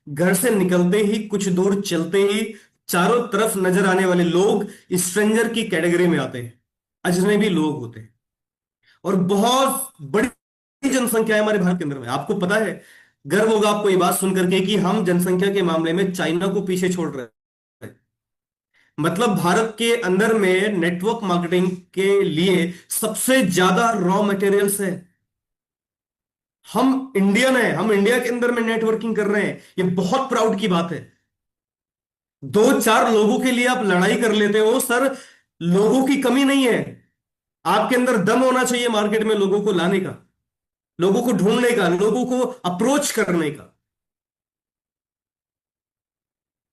घर से निकलते ही, कुछ दूर चलते ही, चारों तरफ नजर आने वाले लोग स्ट्रेंजर की कैटेगरी में आते हैं, अजनबी लोग होते हैं। और बहुत बड़ी जनसंख्या है हमारे भारत के अंदर में, आपको पता है। गर्व होगा आपको ये बात सुनकर के कि हम जनसंख्या के मामले में चाइना को पीछे छोड़ रहे हैं। मतलब भारत के अंदर में नेटवर्क मार्केटिंग के लिए सबसे ज्यादा रॉ मटेरियल्स है। हम इंडियन है, हम इंडिया के अंदर में नेटवर्किंग कर रहे हैं, ये बहुत प्राउड की बात है। दो चार लोगों के लिए आप लड़ाई कर लेते हो सर, लोगों की कमी नहीं है। आपके अंदर दम होना चाहिए मार्केट में लोगों को लाने का, लोगों को ढूंढने का, लोगों को अप्रोच करने का।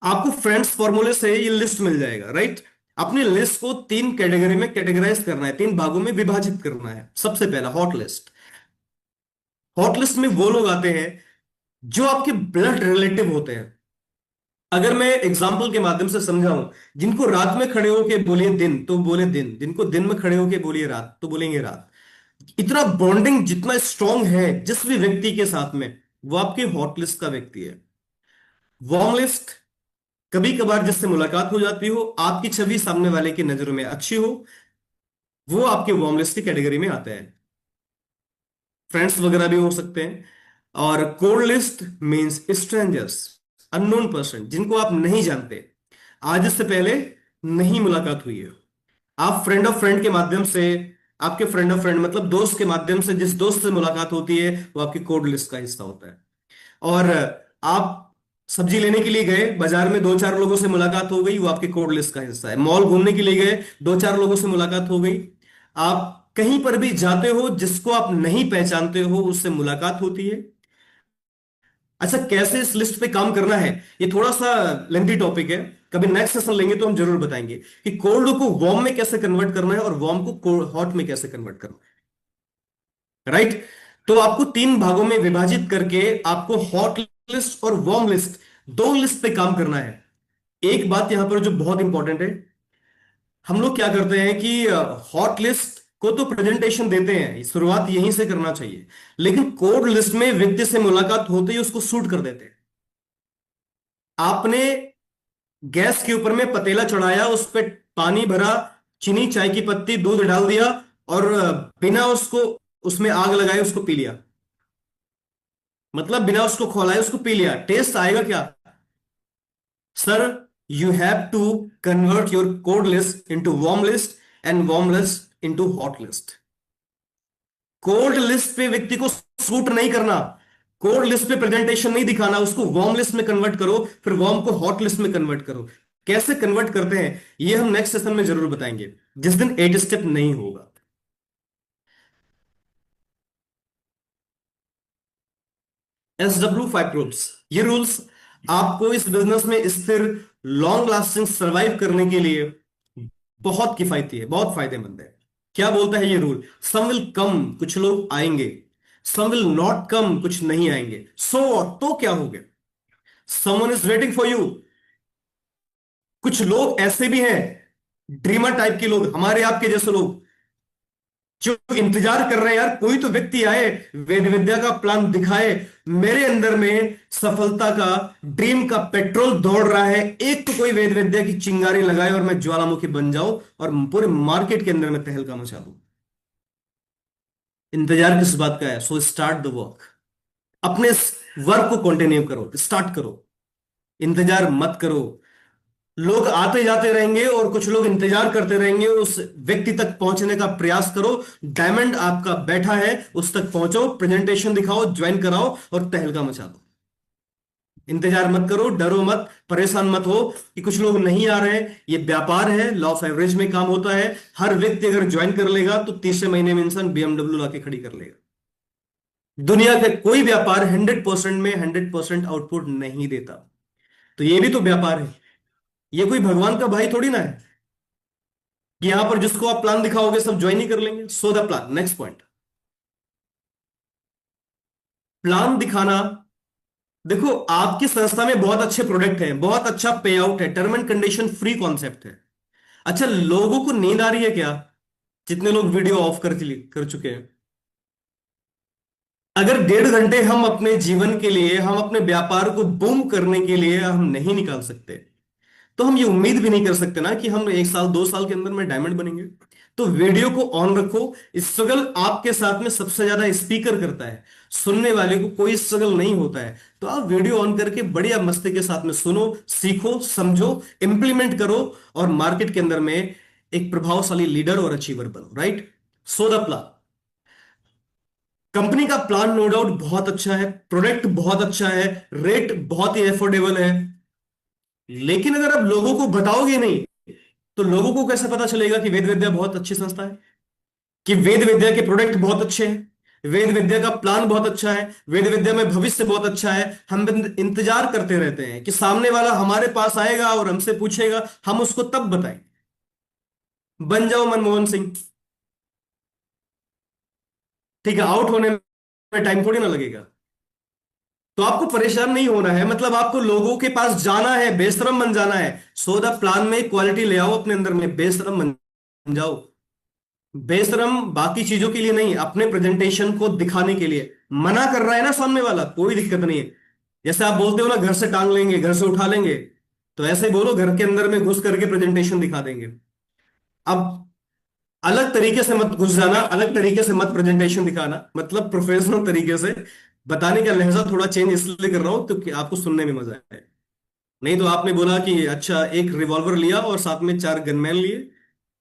आपको फ्रेंड्स फॉर्मूले से ये लिस्ट मिल जाएगा, राइट? अपनी लिस्ट को तीन कैटेगरी में कैटेगराइज करना है, तीन भागों में विभाजित करना है। सबसे पहला हॉट लिस्ट। हॉट लिस्ट में वो लोग आते हैं जो आपके ब्लड रिलेटिव होते हैं। अगर मैं एग्जाम्पल के माध्यम से समझाऊं, जिनको रात में खड़े होके बोलिए दिन तो बोले दिन, जिनको दिन में खड़े होके बोलिए रात तो बोलेंगे रात। इतना बॉन्डिंग जितना स्ट्रांग है जिस भी व्यक्ति के साथ में, वो आपके हॉट लिस्ट का व्यक्ति है। वार्म लिस्ट, कभी कभार जिससे मुलाकात हो जाती हो, आपकी छवि सामने वाले की नजरों में अच्छी हो, वो आपके वार्म लिस्ट की कैटेगरी में आते हैं। फ्रेंड्स वगैरह भी हो सकते हैं। और cold list means strangers, unknown person, जिनको आप नहीं जानते, आज इससे पहले नहीं मुलाकात हुई है। आप फ्रेंड ऑफ फ्रेंड के माध्यम से, आपके फ्रेंड ऑफ फ्रेंड मतलब दोस्त के माध्यम से जिस दोस्त से मुलाकात होती है वो आपकी कोड लिस्ट का हिस्सा होता है। और आप सब्जी लेने के लिए गए, बाजार में दो चार लोगों से मुलाकात हो गई, वो आपके कोड लिस्ट का हिस्सा है। मॉल घूमने के लिए गए, दो चार लोगों से मुलाकात हो गई। आप कहीं पर भी जाते हो, जिसको आप नहीं पहचानते हो उससे मुलाकात होती है। अच्छा, कैसे इस लिस्ट पे काम करना है, ये थोड़ा सा लेंथी टॉपिक है, कभी नेक्स्ट सेशन लेंगे तो हम जरूर बताएंगे कि कोल्ड को वार्म में कैसे कन्वर्ट करना है और वार्म को हॉट में कैसे कन्वर्ट करना है, राइट। तो आपको तीन भागों में विभाजित करके आपको हॉट लिस्ट और वार्म लिस्ट, दो लिस्ट पे काम करना है। एक बात यहां पर जो बहुत इंपॉर्टेंट है, हम लोग क्या करते हैं कि हॉट लिस्ट को तो प्रेजेंटेशन देते हैं, शुरुआत यहीं से करना चाहिए, लेकिन कोड लिस्ट में व्यक्ति से मुलाकात होते ही उसको शूट कर देते हैं। आपने गैस के ऊपर में पतीला चढ़ाया, उस पर पानी भरा, चीनी, चाय की पत्ती, दूध डाल दिया, और बिना उसको, उसमें आग लगाए उसको पी लिया। मतलब बिना उसको खौलाए उसको पी लिया, टेस्ट आएगा क्या? Sir, you have to convert your cold list into warm list and warm list into hot list. Cold list पे व्यक्ति को सूट नहीं करना, कोल्ड लिस्ट पे प्रेजेंटेशन नहीं दिखाना, उसको वार्म लिस्ट में कन्वर्ट करो, फिर वार्म को हॉट लिस्ट में कन्वर्ट करो। कैसे कन्वर्ट करते हैं ये हम नेक्स्ट सेशन में जरूर बताएंगे, जिस दिन 8 स्टेप नहीं होगा। SW5 रूल्स, ये रूल्स आपको इस बिजनेस में स्थिर, लॉन्ग लास्टिंग सर्वाइव करने के लिए बहुत किफायती है, बहुत फायदेमंद है। क्या बोलता है ये रूल? सम विल कम, कुछ लोग आएंगे। सम विल नॉट कम, कुछ नहीं आएंगे। सो तो क्या हो गया? Someone is waiting for you. कुछ लोग ऐसे भी हैं, ड्रीमर टाइप के लोग, हमारे आपके जैसे लोग, जो इंतजार कर रहे हैं, यार कोई तो व्यक्ति आए, वेद विद्या का प्लान दिखाए, मेरे अंदर में सफलता का, ड्रीम का पेट्रोल दौड़ रहा है, एक तो कोई वेद विद्या की चिंगारी लगाए और मैं ज्वालामुखी बन जाऊं और पूरे मार्केट के अंदर में तहलका मचा दूं। इंतजार किस बात का है? So start the work. अपने वर्क को कंटिन्यू करो, स्टार्ट करो, इंतजार मत करो। लोग आते जाते रहेंगे और कुछ लोग इंतजार करते रहेंगे, उस व्यक्ति तक पहुंचने का प्रयास करो। डायमंड आपका बैठा है, उस तक पहुंचो, प्रेजेंटेशन दिखाओ, ज्वाइन कराओ और तहलका मचा दो। इंतजार मत करो, डरो मत, परेशान मत हो कि कुछ लोग नहीं आ रहे हैं। ये व्यापार है, लॉ ऑफ एवरेज में काम होता है। हर व्यक्ति अगर ज्वाइन कर लेगा तो तीसरे महीने में इंसान BMW लाके खड़ी कर लेगा। दुनिया का कोई व्यापार 100% में 100% आउटपुट नहीं देता। तो ये भी तो व्यापार है, ये कोई भगवान का भाई थोड़ी ना है कि यहां पर जिसको आप प्लान दिखाओगे सब ज्वाइन ही कर लेंगे। सो the plan, next point, plan दिखाना। देखो, आपकी संस्था में बहुत अच्छे प्रोडक्ट हैं, बहुत अच्छा पे आउट है, term and condition free concept है। अच्छा, लोगों को नींद आ रही है क्या? जितने लोग वीडियो ऑफ कर चुके हैं, अगर 1.5 घंटे हम अपने जीवन के लिए, हम अपने व्यापार को बूम करने के लिए हम नहीं निकाल सकते, तो हम ये उम्मीद भी नहीं कर सकते ना कि हम 1 साल 2 साल के अंदर में डायमंड बनेंगे। तो वीडियो को ऑन रखो। स्ट्रगल आपके साथ में सबसे ज्यादा स्पीकर करता है, सुनने वाले को कोई स्ट्रगल नहीं होता है। तो आप वीडियो ऑन करके बढ़िया मस्ती के साथ में सुनो, सीखो, समझो, इंप्लीमेंट करो और मार्केट के अंदर में एक प्रभावशाली लीडर और अचीवर बनो, right. So the plan, company का प्लान नो डाउट बहुत अच्छा है, प्रोडक्ट बहुत अच्छा है, रेट बहुत ही एफोर्डेबल है, लेकिन अगर आप लोगों को बताओगे नहीं तो लोगों को कैसे पता चलेगा कि वेद विद्या बहुत अच्छी संस्था है, कि वेद विद्या के प्रोडक्ट बहुत अच्छे हैं, वेद विद्या का प्लान बहुत अच्छा है, वेद विद्या में भविष्य बहुत अच्छा है। हम इंतजार करते रहते हैं कि सामने वाला हमारे पास आएगा और हमसे पूछेगा, हम उसको तब बताएं। बन जाओ मनमोहन सिंह, ठीक है, आउट होने में टाइम थोड़ी ना लगेगा। तो आपको परेशान नहीं होना है, मतलब आपको लोगों के पास जाना है, बेशरम बन जाना है। सो द प्लान में क्वालिटी ले आओ अपने अंदर में, बेशरम बन जाओ। बेशरम बाकी चीजों के लिए नहीं, अपने प्रेजेंटेशन को दिखाने के लिए। मना कर रहा है ना सामने वाला, कोई दिक्कत नहीं है। जैसे आप बोलते हो ना, घर से टांग लेंगे, घर से उठा लेंगे, तो ऐसे ही बोलो, घर के अंदर में घुस करके प्रेजेंटेशन दिखा देंगे। अब अलग तरीके से मत घुस जाना, अलग तरीके से मत प्रेजेंटेशन दिखाना, मतलब प्रोफेशनल तरीके से बताने का लहजा थोड़ा चेंज इसलिए कर रहा हूं क्योंकि आपको सुनने में मजा आए। नहीं तो आपने बोला कि अच्छा एक रिवॉल्वर लिया और साथ में 4 गनमैन लिए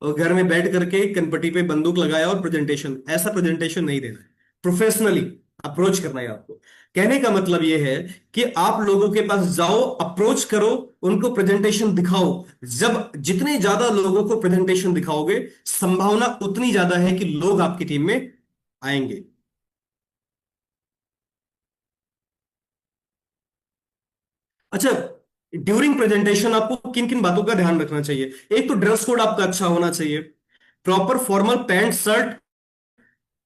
और घर में बैठ करके कनपटी पे बंदूक लगाया और प्रेजेंटेशन, ऐसा प्रेजेंटेशन नहीं देना है। प्रोफेशनली अप्रोच करना है आपको। कहने का मतलब यह है कि आप लोगों के पास जाओ, अप्रोच करो, उनको प्रेजेंटेशन दिखाओ। जब जितने ज्यादा लोगों को प्रेजेंटेशन दिखाओगे, संभावना उतनी ज्यादा है कि लोग आपकी टीम में आएंगे। अच्छा, ड्यूरिंग प्रेजेंटेशन आपको किन किन बातों का ध्यान रखना चाहिए? एक तो ड्रेस कोड आपका अच्छा होना चाहिए, proper formal pant shirt,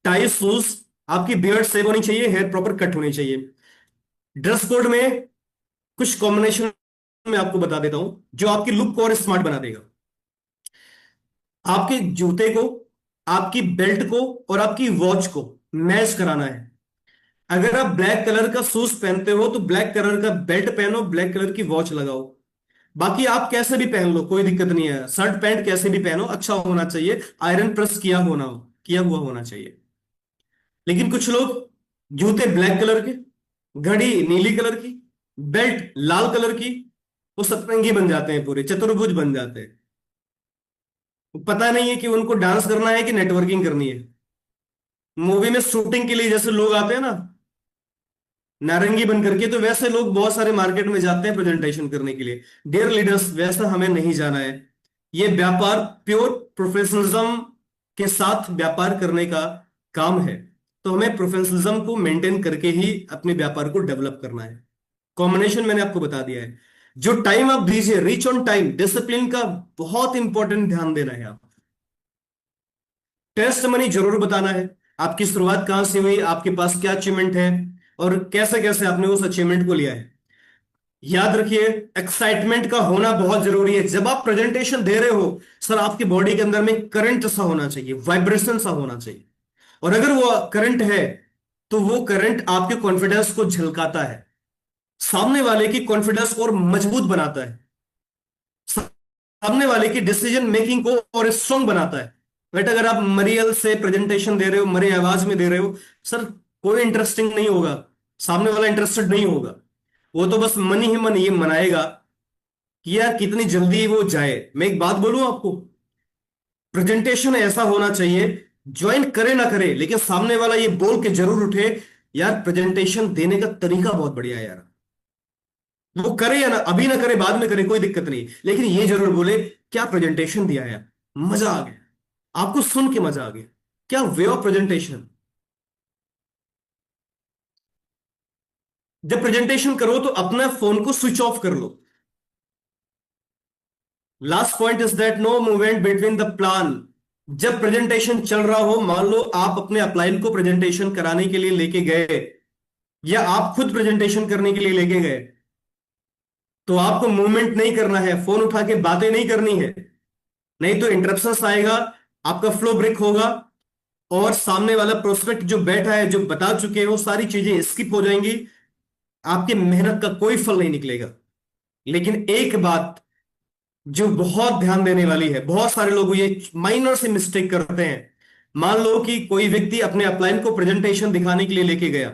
tie shoes, आपकी बियर्ड सेव होनी चाहिए, हेयर प्रॉपर कट होनी चाहिए। ड्रेस कोड में कुछ कॉम्बिनेशन मैं आपको बता देता हूं जो आपकी लुक को और स्मार्ट बना देगा। आपके जूते को, आपकी बेल्ट को और आपकी वॉच को मैच कराना है। अगर आप ब्लैक कलर का शूज पहनते हो तो ब्लैक कलर का बेल्ट पहनो, ब्लैक कलर की वॉच लगाओ। बाकी आप कैसे भी पहन लो, कोई दिक्कत नहीं है। शर्ट पैंट कैसे भी पहनो, अच्छा होना चाहिए, आयरन प्रेस किया हुआ होना चाहिए। लेकिन कुछ लोग जूते ब्लैक कलर के, घड़ी नीली कलर की, बेल्ट लाल कलर की, वो सतरंगी बन जाते हैं, पूरे चतुर्भुज बन जाते हैं। पता नहीं है कि उनको डांस करना है कि नेटवर्किंग करनी है। मूवी में शूटिंग के लिए जैसे लोग आते हैं ना, नारंगी बन करके, तो वैसे लोग बहुत सारे मार्केट में जाते हैं प्रेजेंटेशन करने के लिए। डियर लीडर्स, वैसा हमें नहीं जाना है। ये व्यापार प्योर प्रोफेशनलिज्म के साथ व्यापार करने का काम है। तो हमें प्रोफेशनलिज्म को मेंटेन करके ही अपने व्यापार को डेवलप करना है। कॉम्बिनेशन मैंने आपको बता दिया है। जो टाइम आप दीजिए, रीच ऑन टाइम, डिसिप्लिन का बहुत इंपॉर्टेंट ध्यान देना है आप। टेस्ट मनी जरूर बताना है, आपकी शुरुआत कहां से हुई, आपके पास क्या अचीवमेंट है और कैसे कैसे आपने उस अचीवमेंट को लिया है। याद रखिए, एक्साइटमेंट का होना बहुत जरूरी है। जब आप प्रेजेंटेशन दे रहे हो सर, आपकी बॉडी के अंदर में करंट सा होना चाहिए, वाइब्रेशन सा होना चाहिए। और अगर वो करंट है तो वो करंट आपके कॉन्फिडेंस को झलकाता है, सामने वाले की कॉन्फिडेंस को और मजबूत बनाता है, सामने वाले की डिसीजन मेकिंग को और स्ट्रांग बनाता है। बट अगर आप मरियल से प्रेजेंटेशन दे रहे हो, मरी आवाज में दे रहे हो, सर कोई इंटरेस्टिंग नहीं होगा, सामने वाला इंटरेस्टेड नहीं होगा। वो तो बस मन ही मन ये मनाएगा कि यार कितनी जल्दी वो जाए। मैं एक बात बोलूं आपको, प्रेजेंटेशन ऐसा होना चाहिए, ज्वाइन करे ना करे लेकिन सामने वाला ये बोल के जरूर उठे, यार प्रेजेंटेशन देने का तरीका बहुत बढ़िया है यार। वो करे या ना, अभी ना करे बाद में करे, कोई दिक्कत नहीं, लेकिन ये जरूर बोले क्या प्रेजेंटेशन दिया है, मजा आ गया, आपको सुन के मजा आ गया, क्या वे ऑफ प्रेजेंटेशन। जब प्रेजेंटेशन करो तो अपना फोन को स्विच ऑफ कर लो। Last point is that no movement between the plan. जब प्रेजेंटेशन चल रहा हो, मान लो आप अपने अपलाइन को प्रेजेंटेशन कराने के लिए लेके गए या आप खुद प्रेजेंटेशन करने के लिए लेके गए, तो आपको मूवमेंट नहीं करना है, फोन उठा के बातें नहीं करनी है। नहीं तो इंटरप्शंस आएगा, आपका फ्लो ब्रेक होगा और सामने वाला प्रोस्पेक्ट जो बैठा है, जो बता चुके हैं, वो सारी चीजें स्किप हो जाएंगी, आपकी मेहनत का कोई फल नहीं निकलेगा। लेकिन एक बात जो बहुत ध्यान देने वाली है, बहुत सारे लोग ये माइनर से मिस्टेक करते हैं। मान लो कि कोई व्यक्ति अपने अपलाइन को प्रेजेंटेशन दिखाने के लिए लेके गया,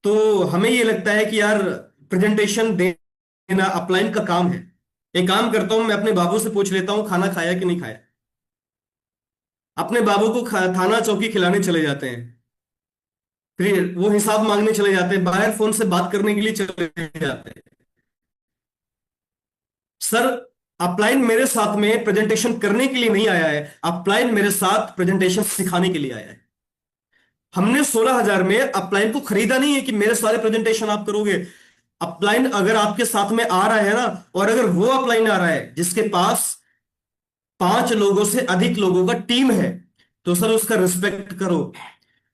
तो हमें ये लगता है कि यार प्रेजेंटेशन देना अपलाइन का काम है। एक काम करता हूं, मैं अपने बाबू से पूछ लेता हूं खाना खाया कि नहीं खाया। अपने बाबू को थाना चौकी खिलाने चले जाते हैं, फिर वो हिसाब मांगने चले जाते हैं, बाहर फोन से बात करने के लिए चले जाते हैं। सर, अपलाइन मेरे साथ में प्रेजेंटेशन करने के लिए नहीं आया है, अपलाइन मेरे साथ प्रेजेंटेशन सिखाने के लिए आया है। हमने 16,000 में अपलाइन को खरीदा नहीं है कि मेरे सारे प्रेजेंटेशन आप करोगे। अपलाइन अगर आपके साथ में आ रहा है ना, और अगर वो अपलाइन आ रहा है जिसके पास 5 लोगों से अधिक लोगों का टीम है, तो सर उसका रिस्पेक्ट करो।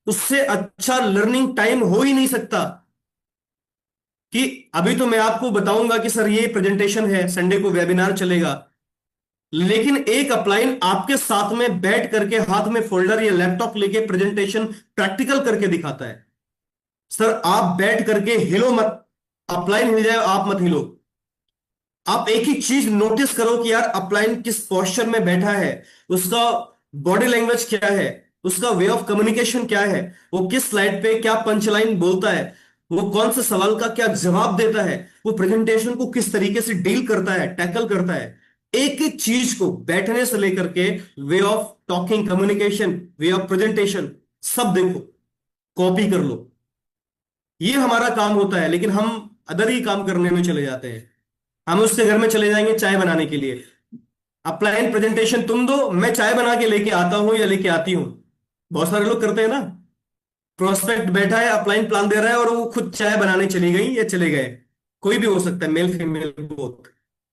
उससे अच्छा लर्निंग टाइम हो ही नहीं सकता। कि अभी तो मैं आपको बताऊंगा कि सर ये प्रेजेंटेशन है, संडे को वेबिनार चलेगा, लेकिन एक अपलाइन आपके साथ में बैठ करके हाथ में फोल्डर या लैपटॉप लेके प्रेजेंटेशन प्रैक्टिकल करके दिखाता है। सर आप बैठ करके हिलो मत, अपलाइन हिल जाए आप मत हिलो। आप एक ही चीज नोटिस करो कि यार अपलाइन किस पोस्चर में बैठा है, उसका बॉडी लैंग्वेज क्या है, उसका वे ऑफ कम्युनिकेशन क्या है, वो किस स्लाइड पे क्या पंचलाइन बोलता है, वो कौन से सवाल का क्या जवाब देता है, वो प्रेजेंटेशन को किस तरीके से डील करता है, टैकल करता है। एक एक चीज को बैठने से लेकर के way of talking, communication, way of presentation, सब देखो, कॉपी कर लो। ये हमारा काम होता है, लेकिन हम अदर ही काम करने में चले जाते हैं। हम उसके घर में चले जाएंगे चाय बनाने के लिए, अपलाइन प्रेजेंटेशन तुम दो, मैं चाय बना के लेके आता हूं या लेके आती हूं। बहुत सारे लोग करते हैं ना, प्रोस्पेक्ट बैठा है, अपलाइन प्लान दे रहा है और वो खुद चाय बनाने चली गई या चले गए। कोई भी हो सकता है, मेल फीमेल बोथ।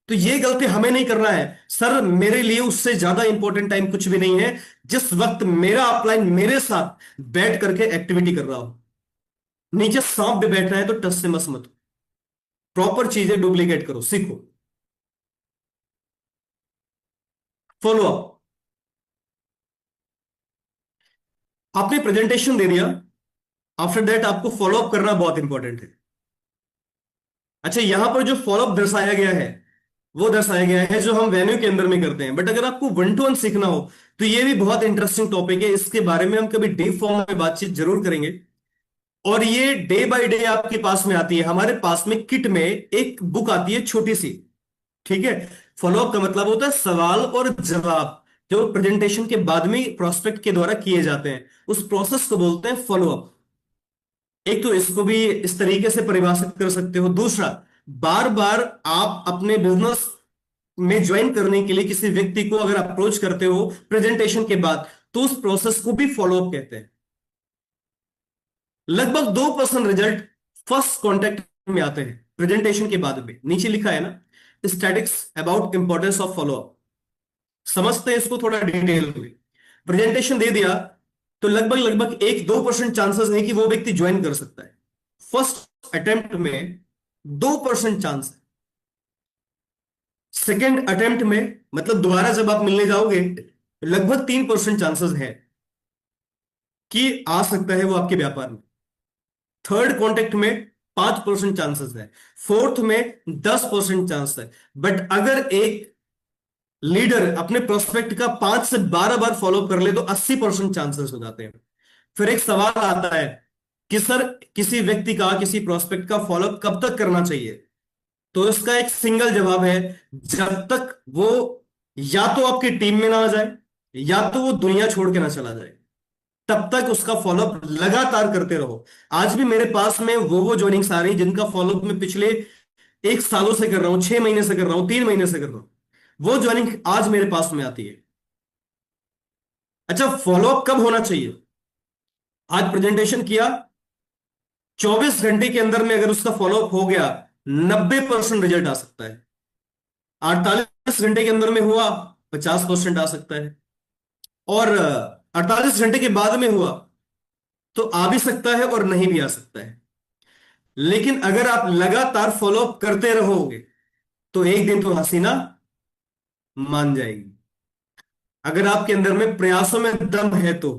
तो ये गलती हमें नहीं करना है। सर मेरे लिए उससे ज्यादा इंपॉर्टेंट टाइम कुछ भी नहीं है, जिस वक्त मेरा अपलाइन मेरे साथ बैठ करके एक्टिविटी कर रहा हो। नीचे सांप भी बैठ रहा है तो टस से मस मत, प्रॉपर चीजें डुप्लीकेट करो, सीखो, फॉलो अप। आपने प्रेजेंटेशन दे दिया, आफ्टर दैट आपको फॉलो अप करना बहुत इंपॉर्टेंट है। अच्छा, यहां पर जो फॉलो अप दर्शाया गया है वो दर्शाया गया है जो हम वेन्यू के अंदर में करते हैं, बट अगर आपको वन टू वन सीखना हो तो ये भी बहुत इंटरेस्टिंग टॉपिक है। इसके बारे में हम कभी डीप फॉर्म में बातचीत जरूर करेंगे। और ये डे बाय डे आपके पास में आती है। हमारे पास में किट में एक बुक आती है छोटी सी, ठीक है। फॉलो अप का मतलब होता है सवाल और जवाब, जो प्रेजेंटेशन के बाद में प्रोस्पेक्ट के द्वारा किए जाते हैं, उस प्रोसेस को बोलते हैं फॉलो अप। एक तो इसको भी इस तरीके से परिभाषित कर सकते हो। दूसरा, बार बार आप अपने बिजनेस में ज्वाइन करने के लिए किसी व्यक्ति को अगर अप्रोच करते हो प्रेजेंटेशन के बाद, तो उस प्रोसेस को भी फॉलो अप कहते हैं। लगभग 2% रिजल्ट फर्स्ट कांटेक्ट में आते हैं प्रेजेंटेशन के बाद में। नीचे लिखा है ना, statics about importance of follow up. समझते हैं इसको थोड़ा डिटेल में। प्रेजेंटेशन दे दिया तो लगभग लगभग 1-2% चांसेस है कि वो व्यक्ति ज्वाइन कर सकता है। फर्स्ट अटेम्प्ट में 2% चांस है। सेकेंड अटेम्प्ट में, मतलब दोबारा जब आप मिलने जाओगे, लगभग 3% चांसेस है कि आ सकता है वो आपके व्यापार में। थर्ड कॉन्टेक्ट में 5% चांसेस है। फोर्थ में 10% चांस है। बट अगर एक लीडर अपने प्रोस्पेक्ट का 5 से 12 बार फॉलो कर ले तो 80% चांसेस हो जाते हैं। फिर एक सवाल आता है कि सर किसी व्यक्ति का, किसी प्रोस्पेक्ट का फॉलोअप कब तक करना चाहिए? तो इसका एक सिंगल जवाब है, जब तक वो या तो आपकी टीम में ना आ जाए या तो वो दुनिया छोड़ के ना चला जाए, तब तक उसका फॉलोअप लगातार करते रहो। आज भी मेरे पास में वो ज्वाइनिंग्स आ रही जिनका फॉलोअप मैं पिछले 1 सालों से कर रहा हूं, 6 महीने से कर रहा हूं, 3 महीने से कर रहा हूं। वो ज्वाइनिंग आज मेरे पास में आती है। अच्छा, फॉलोअप कब होना चाहिए? आज प्रेजेंटेशन किया, 24 घंटे के अंदर में अगर उसका फॉलोअप हो गया, 90% रिजल्ट आ सकता है। 48 घंटे के अंदर में हुआ, 50% आ सकता है। और 48 घंटे के बाद में हुआ तो आ भी सकता है और नहीं भी आ सकता है। लेकिन अगर आप लगातार फॉलोअप करते रहोगे तो एक दिन तो हसीना मान जाएगी, अगर आपके अंदर में प्रयासों में दम है तो।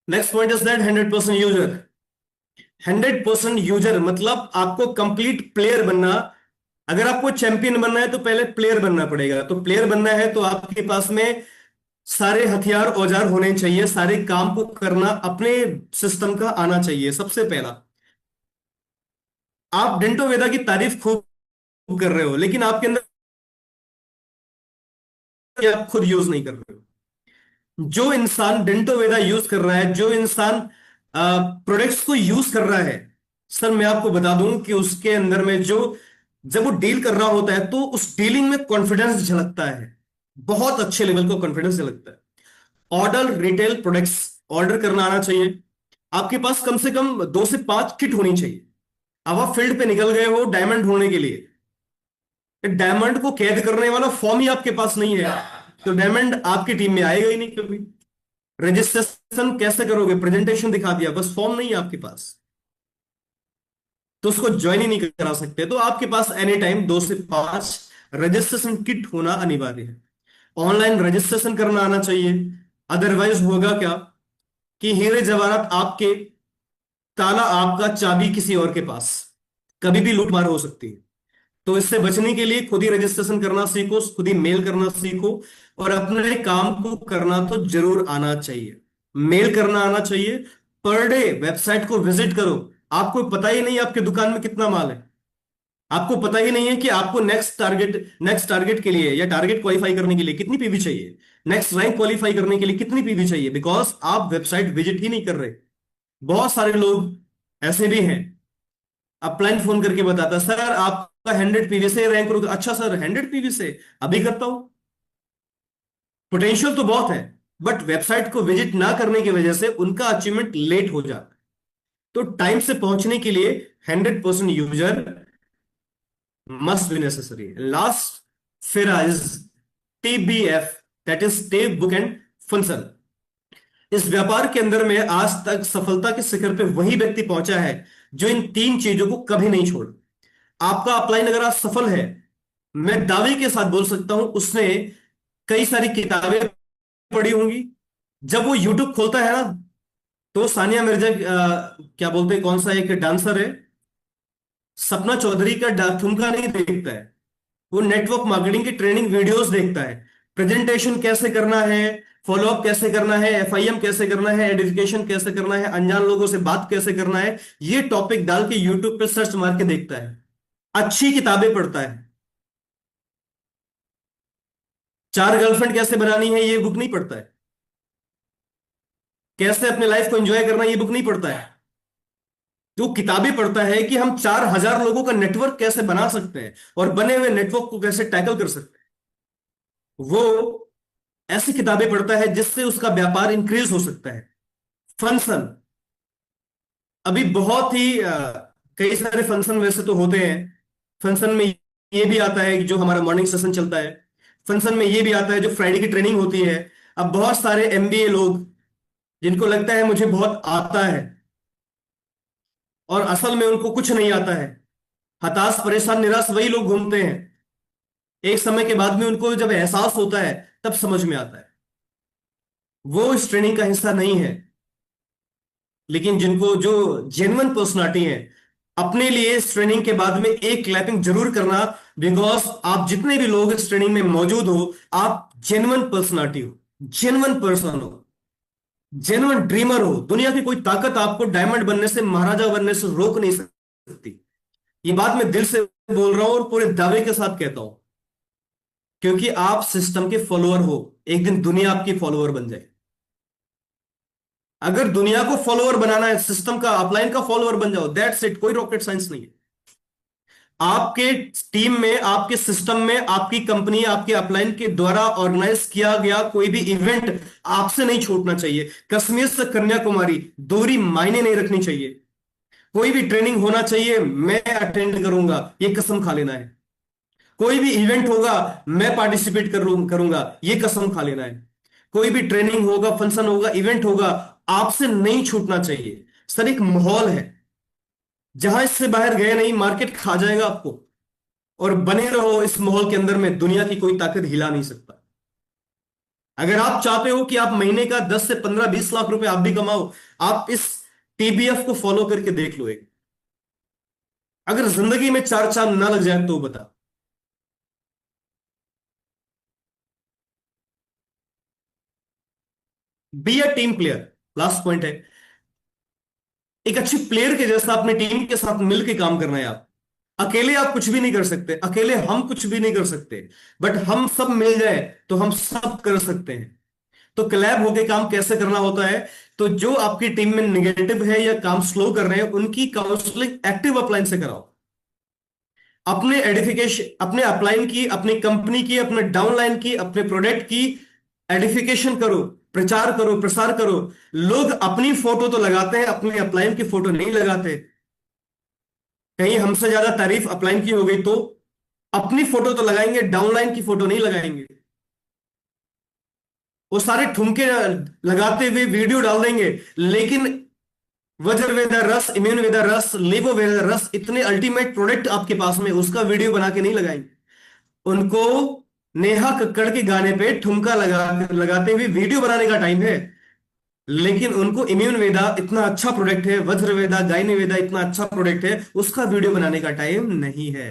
Next point is that 100% user. 100% user मतलब आपको कंप्लीट प्लेयर बनना। अगर आपको चैंपियन बनना है तो पहले प्लेयर बनना पड़ेगा। तो प्लेयर बनना है तो आपके पास में सारे हथियार औजार होने चाहिए, सारे काम को करना अपने सिस्टम का आना चाहिए। सबसे पहला, आप डेंटो वेदा की तारीफ खूब कर रहे हो लेकिन आपके अंदर आप खुद यूज नहीं कर रहे हो। जो इंसान डेंटो वेदा यूज कर रहा है, जो इंसान प्रोडक्ट्स को यूज कर रहा है, सर मैं आपको बता दूं कि उसके अंदर में जो, जब वो डील कर रहा होता है तो उस डीलिंग में कॉन्फिडेंस झलकता है, बहुत अच्छे लेवल का कॉन्फिडेंस झलकता है। ऑर्डर रिटेल प्रोडक्ट्स ऑर्डर करना आना चाहिए। आपके पास कम से कम 2 से 5 किट होनी चाहिए। अब आप फील्ड पे निकल गए हो डायमंड ढूंढने के लिए, डायमंड को कैद करने वाला फॉर्म ही आपके पास नहीं है, तो डायमंड आपकी टीम में आएगा ही नहीं कभी। रजिस्ट्रेशन कैसे करोगे? प्रेजेंटेशन दिखा दिया, बस फॉर्म नहीं है आपके पास, तो उसको ज्वाइन ही नहीं करा सकते। तो आपके पास एनी टाइम 2 से 5 रजिस्ट्रेशन किट होना अनिवार्य है। ऑनलाइन रजिस्ट्रेशन करना आना चाहिए। अदरवाइज होगा क्या कि हीरे जवाहरात आपके, ताला आपका, चाबी किसी और के पास, कभी भी लूटमार हो सकती है। तो इससे बचने के लिए खुद ही रजिस्ट्रेशन करना सीखो, खुद ही मेल करना सीखो, और अपने काम को करना तो जरूर आना चाहिए। मेल करना आना चाहिए। पर डे वेबसाइट को विजिट करो। आपको पता ही नहीं आपके दुकान में कितना माल है। आपको पता ही नहीं है कि आपको नेक्स्ट टारगेट के लिए या टारगेट क्वालिफाई करने के लिए कितनी पीवी चाहिए, नेक्स्ट रैंक क्वालिफाई करने के लिए कितनी पीवी चाहिए, बिकॉज आप वेबसाइट विजिट ही नहीं कर रहे। बहुत सारे लोग ऐसे भी हैं, अपलाइन फोन करके बताता, सर आपका 100 पीवी से रैंक करोगे। अच्छा सर, 100 पीवी से अभी करता हूं। पोटेंशियल तो बहुत है, बट वेबसाइट को विजिट ना करने की वजह से उनका अचीवमेंट लेट हो जाता है। तो टाइम से पहुंचने के लिए 100% user must be necessary. Last फिर is TBF, that is tape book and function. इस व्यापार के अंदर में आज तक सफलता के शिखर पे वही व्यक्ति पहुंचा है जो इन 3 चीजों को कभी नहीं छोड़ा। आपका अपलाइन अगर आज सफल है, मैं दावे के साथ बोल सकता हूं उसने कई सारी किताबें पढ़ी होंगी। जब वो यूट्यूब खोलता है ना, तो सानिया मिर्जा, क्या बोलते हैं, कौन सा एक डांसर है, सपना चौधरी का ठुमका नहीं देखता है। वो नेटवर्क मार्केटिंग की ट्रेनिंग वीडियोस देखता है। प्रेजेंटेशन कैसे करना है, फॉलोअप कैसे करना है, FIM कैसे करना है, एडिफिकेशन कैसे करना है, अनजान लोगों से बात कैसे करना है, ये टॉपिक डाल के यूट्यूब पे सर्च मार के देखता है। अच्छी किताबें पढ़ता है। 4 गर्लफ्रेंड कैसे बनानी है, ये बुक नहीं पढ़ता है। कैसे अपने लाइफ को एंजॉय करना, ये बुक नहीं पढ़ता है। जो किताबें पढ़ता है कि हम 4,000 लोगों का नेटवर्क कैसे बना सकते हैं और बने हुए नेटवर्क को कैसे टैकल कर सकते हैं। वो ऐसी किताबें पढ़ता है जिससे उसका व्यापार इंक्रीज हो सकता है। फंक्शन, अभी बहुत ही कई सारे फंक्शन वैसे तो होते हैं। फंक्शन में ये भी आता है कि जो हमारा मॉर्निंग सेशन चलता है। फंक्शन में ये भी आता है जो फ्राइडे की ट्रेनिंग होती है। अब बहुत सारे MBA लोग जिनको लगता है मुझे बहुत आता है, और असल में उनको कुछ नहीं आता है। हताश, परेशान, निराश वही लोग घूमते हैं। एक समय के बाद में उनको जब एहसास होता है तब समझ में आता है। वो इस ट्रेनिंग का हिस्सा नहीं है। लेकिन जिनको, जो जेन्युइन पर्सनालिटी है, अपने लिए इस ट्रेनिंग के बाद में एक क्लैपिंग जरूर करना। बिकॉज आप जितने भी लोग इस ट्रेनिंग में मौजूद हो, आप जेन्युइन पर्सनालिटी हो, जेन्युइन पर्सन हो, जेन्युइन ड्रीमर हो। दुनिया की कोई ताकत आपको डायमंड बनने से, महाराजा बनने से रोक नहीं सकती। ये बात मैं दिल से बोल रहा हूं और पूरे दावे के साथ कहता हूं, क्योंकि आप सिस्टम के फॉलोअर हो। एक दिन दुनिया आपकी फॉलोअर बन जाए। अगर दुनिया को फॉलोअर बनाना है, सिस्टम का, अपलाइन का फॉलोअर बन जाओ, दैट्स इट। कोई रॉकेट साइंस नहीं है। आपके टीम में, आपके सिस्टम में, आपकी कंपनी, आपके अपलाइन के द्वारा ऑर्गेनाइज किया गया कोई भी इवेंट आपसे नहीं छूटना चाहिए। कश्मीर से कन्याकुमारी दूरी मायने नहीं रखनी चाहिए। कोई भी ट्रेनिंग होना चाहिए, मैं अटेंड करूंगा, ये कसम खा लेना है। कोई भी इवेंट होगा, मैं पार्टिसिपेट करूंगा, ये कसम खा लेना है। कोई भी ट्रेनिंग होगा, फंक्शन होगा, इवेंट होगा, आपसे नहीं छूटना चाहिए। सर, एक माहौल है, जहां इससे बाहर गए नहीं, मार्केट खा जाएगा आपको। और बने रहो इस माहौल के अंदर में, दुनिया की कोई ताकत हिला नहीं सकता। अगर आप चाहते हो कि आप महीने का 10 से 15 20 लाख रुपए आप भी कमाओ, आप इस TBF को फॉलो करके देख लो एक। अगर जिंदगी में 4 चांद ना लग जाए तो बता। B a team player. Last point है, एक अच्छी प्लेयर के जैसा अपने टीम के साथ मिलकर काम करना है। आप अकेले आप कुछ भी नहीं कर सकते, अकेले हम कुछ भी नहीं कर सकते, बट हम सब मिल जाए तो हम सब कर सकते हैं। तो क्लैब होके काम कैसे करना होता है? तो जो आपकी टीम में निगेटिव है या काम स्लो कर रहे हैं, उनकी काउंसलिंग एक्टिव अपलाइन से कराओ। अपने एडिफिकेशन, अपने अपलाइन की, अपनी कंपनी की, अपने डाउनलाइन की, अपने प्रोडक्ट की एडिफिकेशन करो, प्रचार करो, प्रसार करो। लोग अपनी फोटो तो लगाते हैं, अपने अपलाइन की फोटो नहीं लगाते। कहीं हमसे ज्यादा तारीफ अपलाइन की हो गई तो अपनी फोटो तो लगाएंगे, डाउनलाइन की फोटो नहीं लगाएंगे। वो सारे ठुमके लगाते हुए वीडियो डाल देंगे, लेकिन वज्रवेदा रस, इम्यून वेदा रस, लेबो वेदा रस, इतने अल्टीमेट प्रोडक्ट आपके पास में, उसका वीडियो बना के नहीं लगाएंगे। उनको नेहा कक्कड़ के गाने पे ठुमका लगाते हुए वीडियो बनाने का टाइम है। लेकिन उनको इम्यून वेदा इतना अच्छा प्रोडक्ट है, वज्र वेदा, गायनी वेदा इतना अच्छा प्रोडक्ट है, उसका वीडियो बनाने का टाइम नहीं है।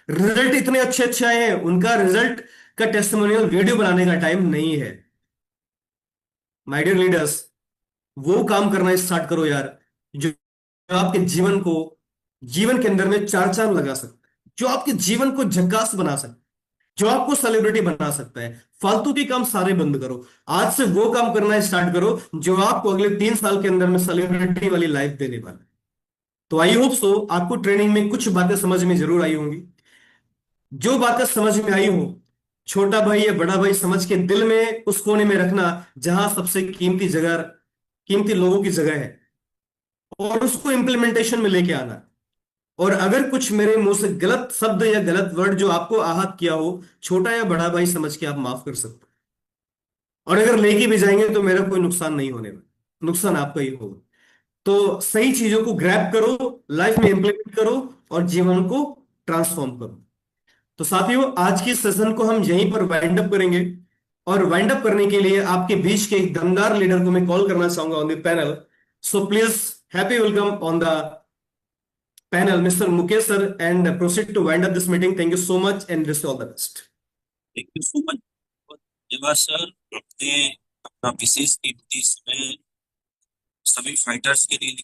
रिजल्ट इतने अच्छे अच्छे आए हैं, उनका रिजल्ट का टेस्टिमोनियल वीडियो बनाने का टाइम नहीं है। माय डियर लीडर्स, वो काम करना स्टार्ट करो यार, जो जो आपके जीवन को, जीवन के अंदर में चार चांद लगा सकता है, जो आपके जीवन को झकास बना सकता है, जो आपको सेलिब्रिटी बना सकता है। फालतू के काम सारे बंद करो। आज से वो काम करना स्टार्ट करो जो आपको अगले 3 साल के अंदर में सेलिब्रिटी वाली लाइफ देने वाला है। तो आई होप सो आपको ट्रेनिंग में कुछ बातें समझ में जरूर आई होंगी। जो बातें समझ में आई हो, छोटा भाई या बड़ा भाई समझ के दिल में उस कोने में रखना जहां सबसे कीमती जगह, कीमती लोगों की जगह है, और उसको इम्प्लीमेंटेशन में लेके आना। और अगर कुछ मेरे मुंह से गलत शब्द या गलत वर्ड जो आपको आहत किया हो, छोटा या बड़ा भाई समझ के आप माफ कर सकते हो। और अगर लेके भी जाएंगे तो मेरा कोई नुकसान नहीं होने वाला, नुकसान आपका ही होगा। तो सही चीजों को ग्रैब करो, लाइफ में इंप्लीमेंट करो, और जीवन को ट्रांसफॉर्म करो। तो साथियों, आज की सेशन को हम यहीं पर वाइंड अप करेंगे। और वाइंड अप करने के लिए आपके बीच के एक दमदार लीडर को मैं कॉल करना चाहूंगा on the panel. So please, happy welcome on the panel, Mr. Mukesh sir, and proceed to wind up this meeting. Thank you so much and wish you all the best. Thank you so much. धन्यवाद sir, अपने अपना विशेष कीमती समय सभी fighters के लिए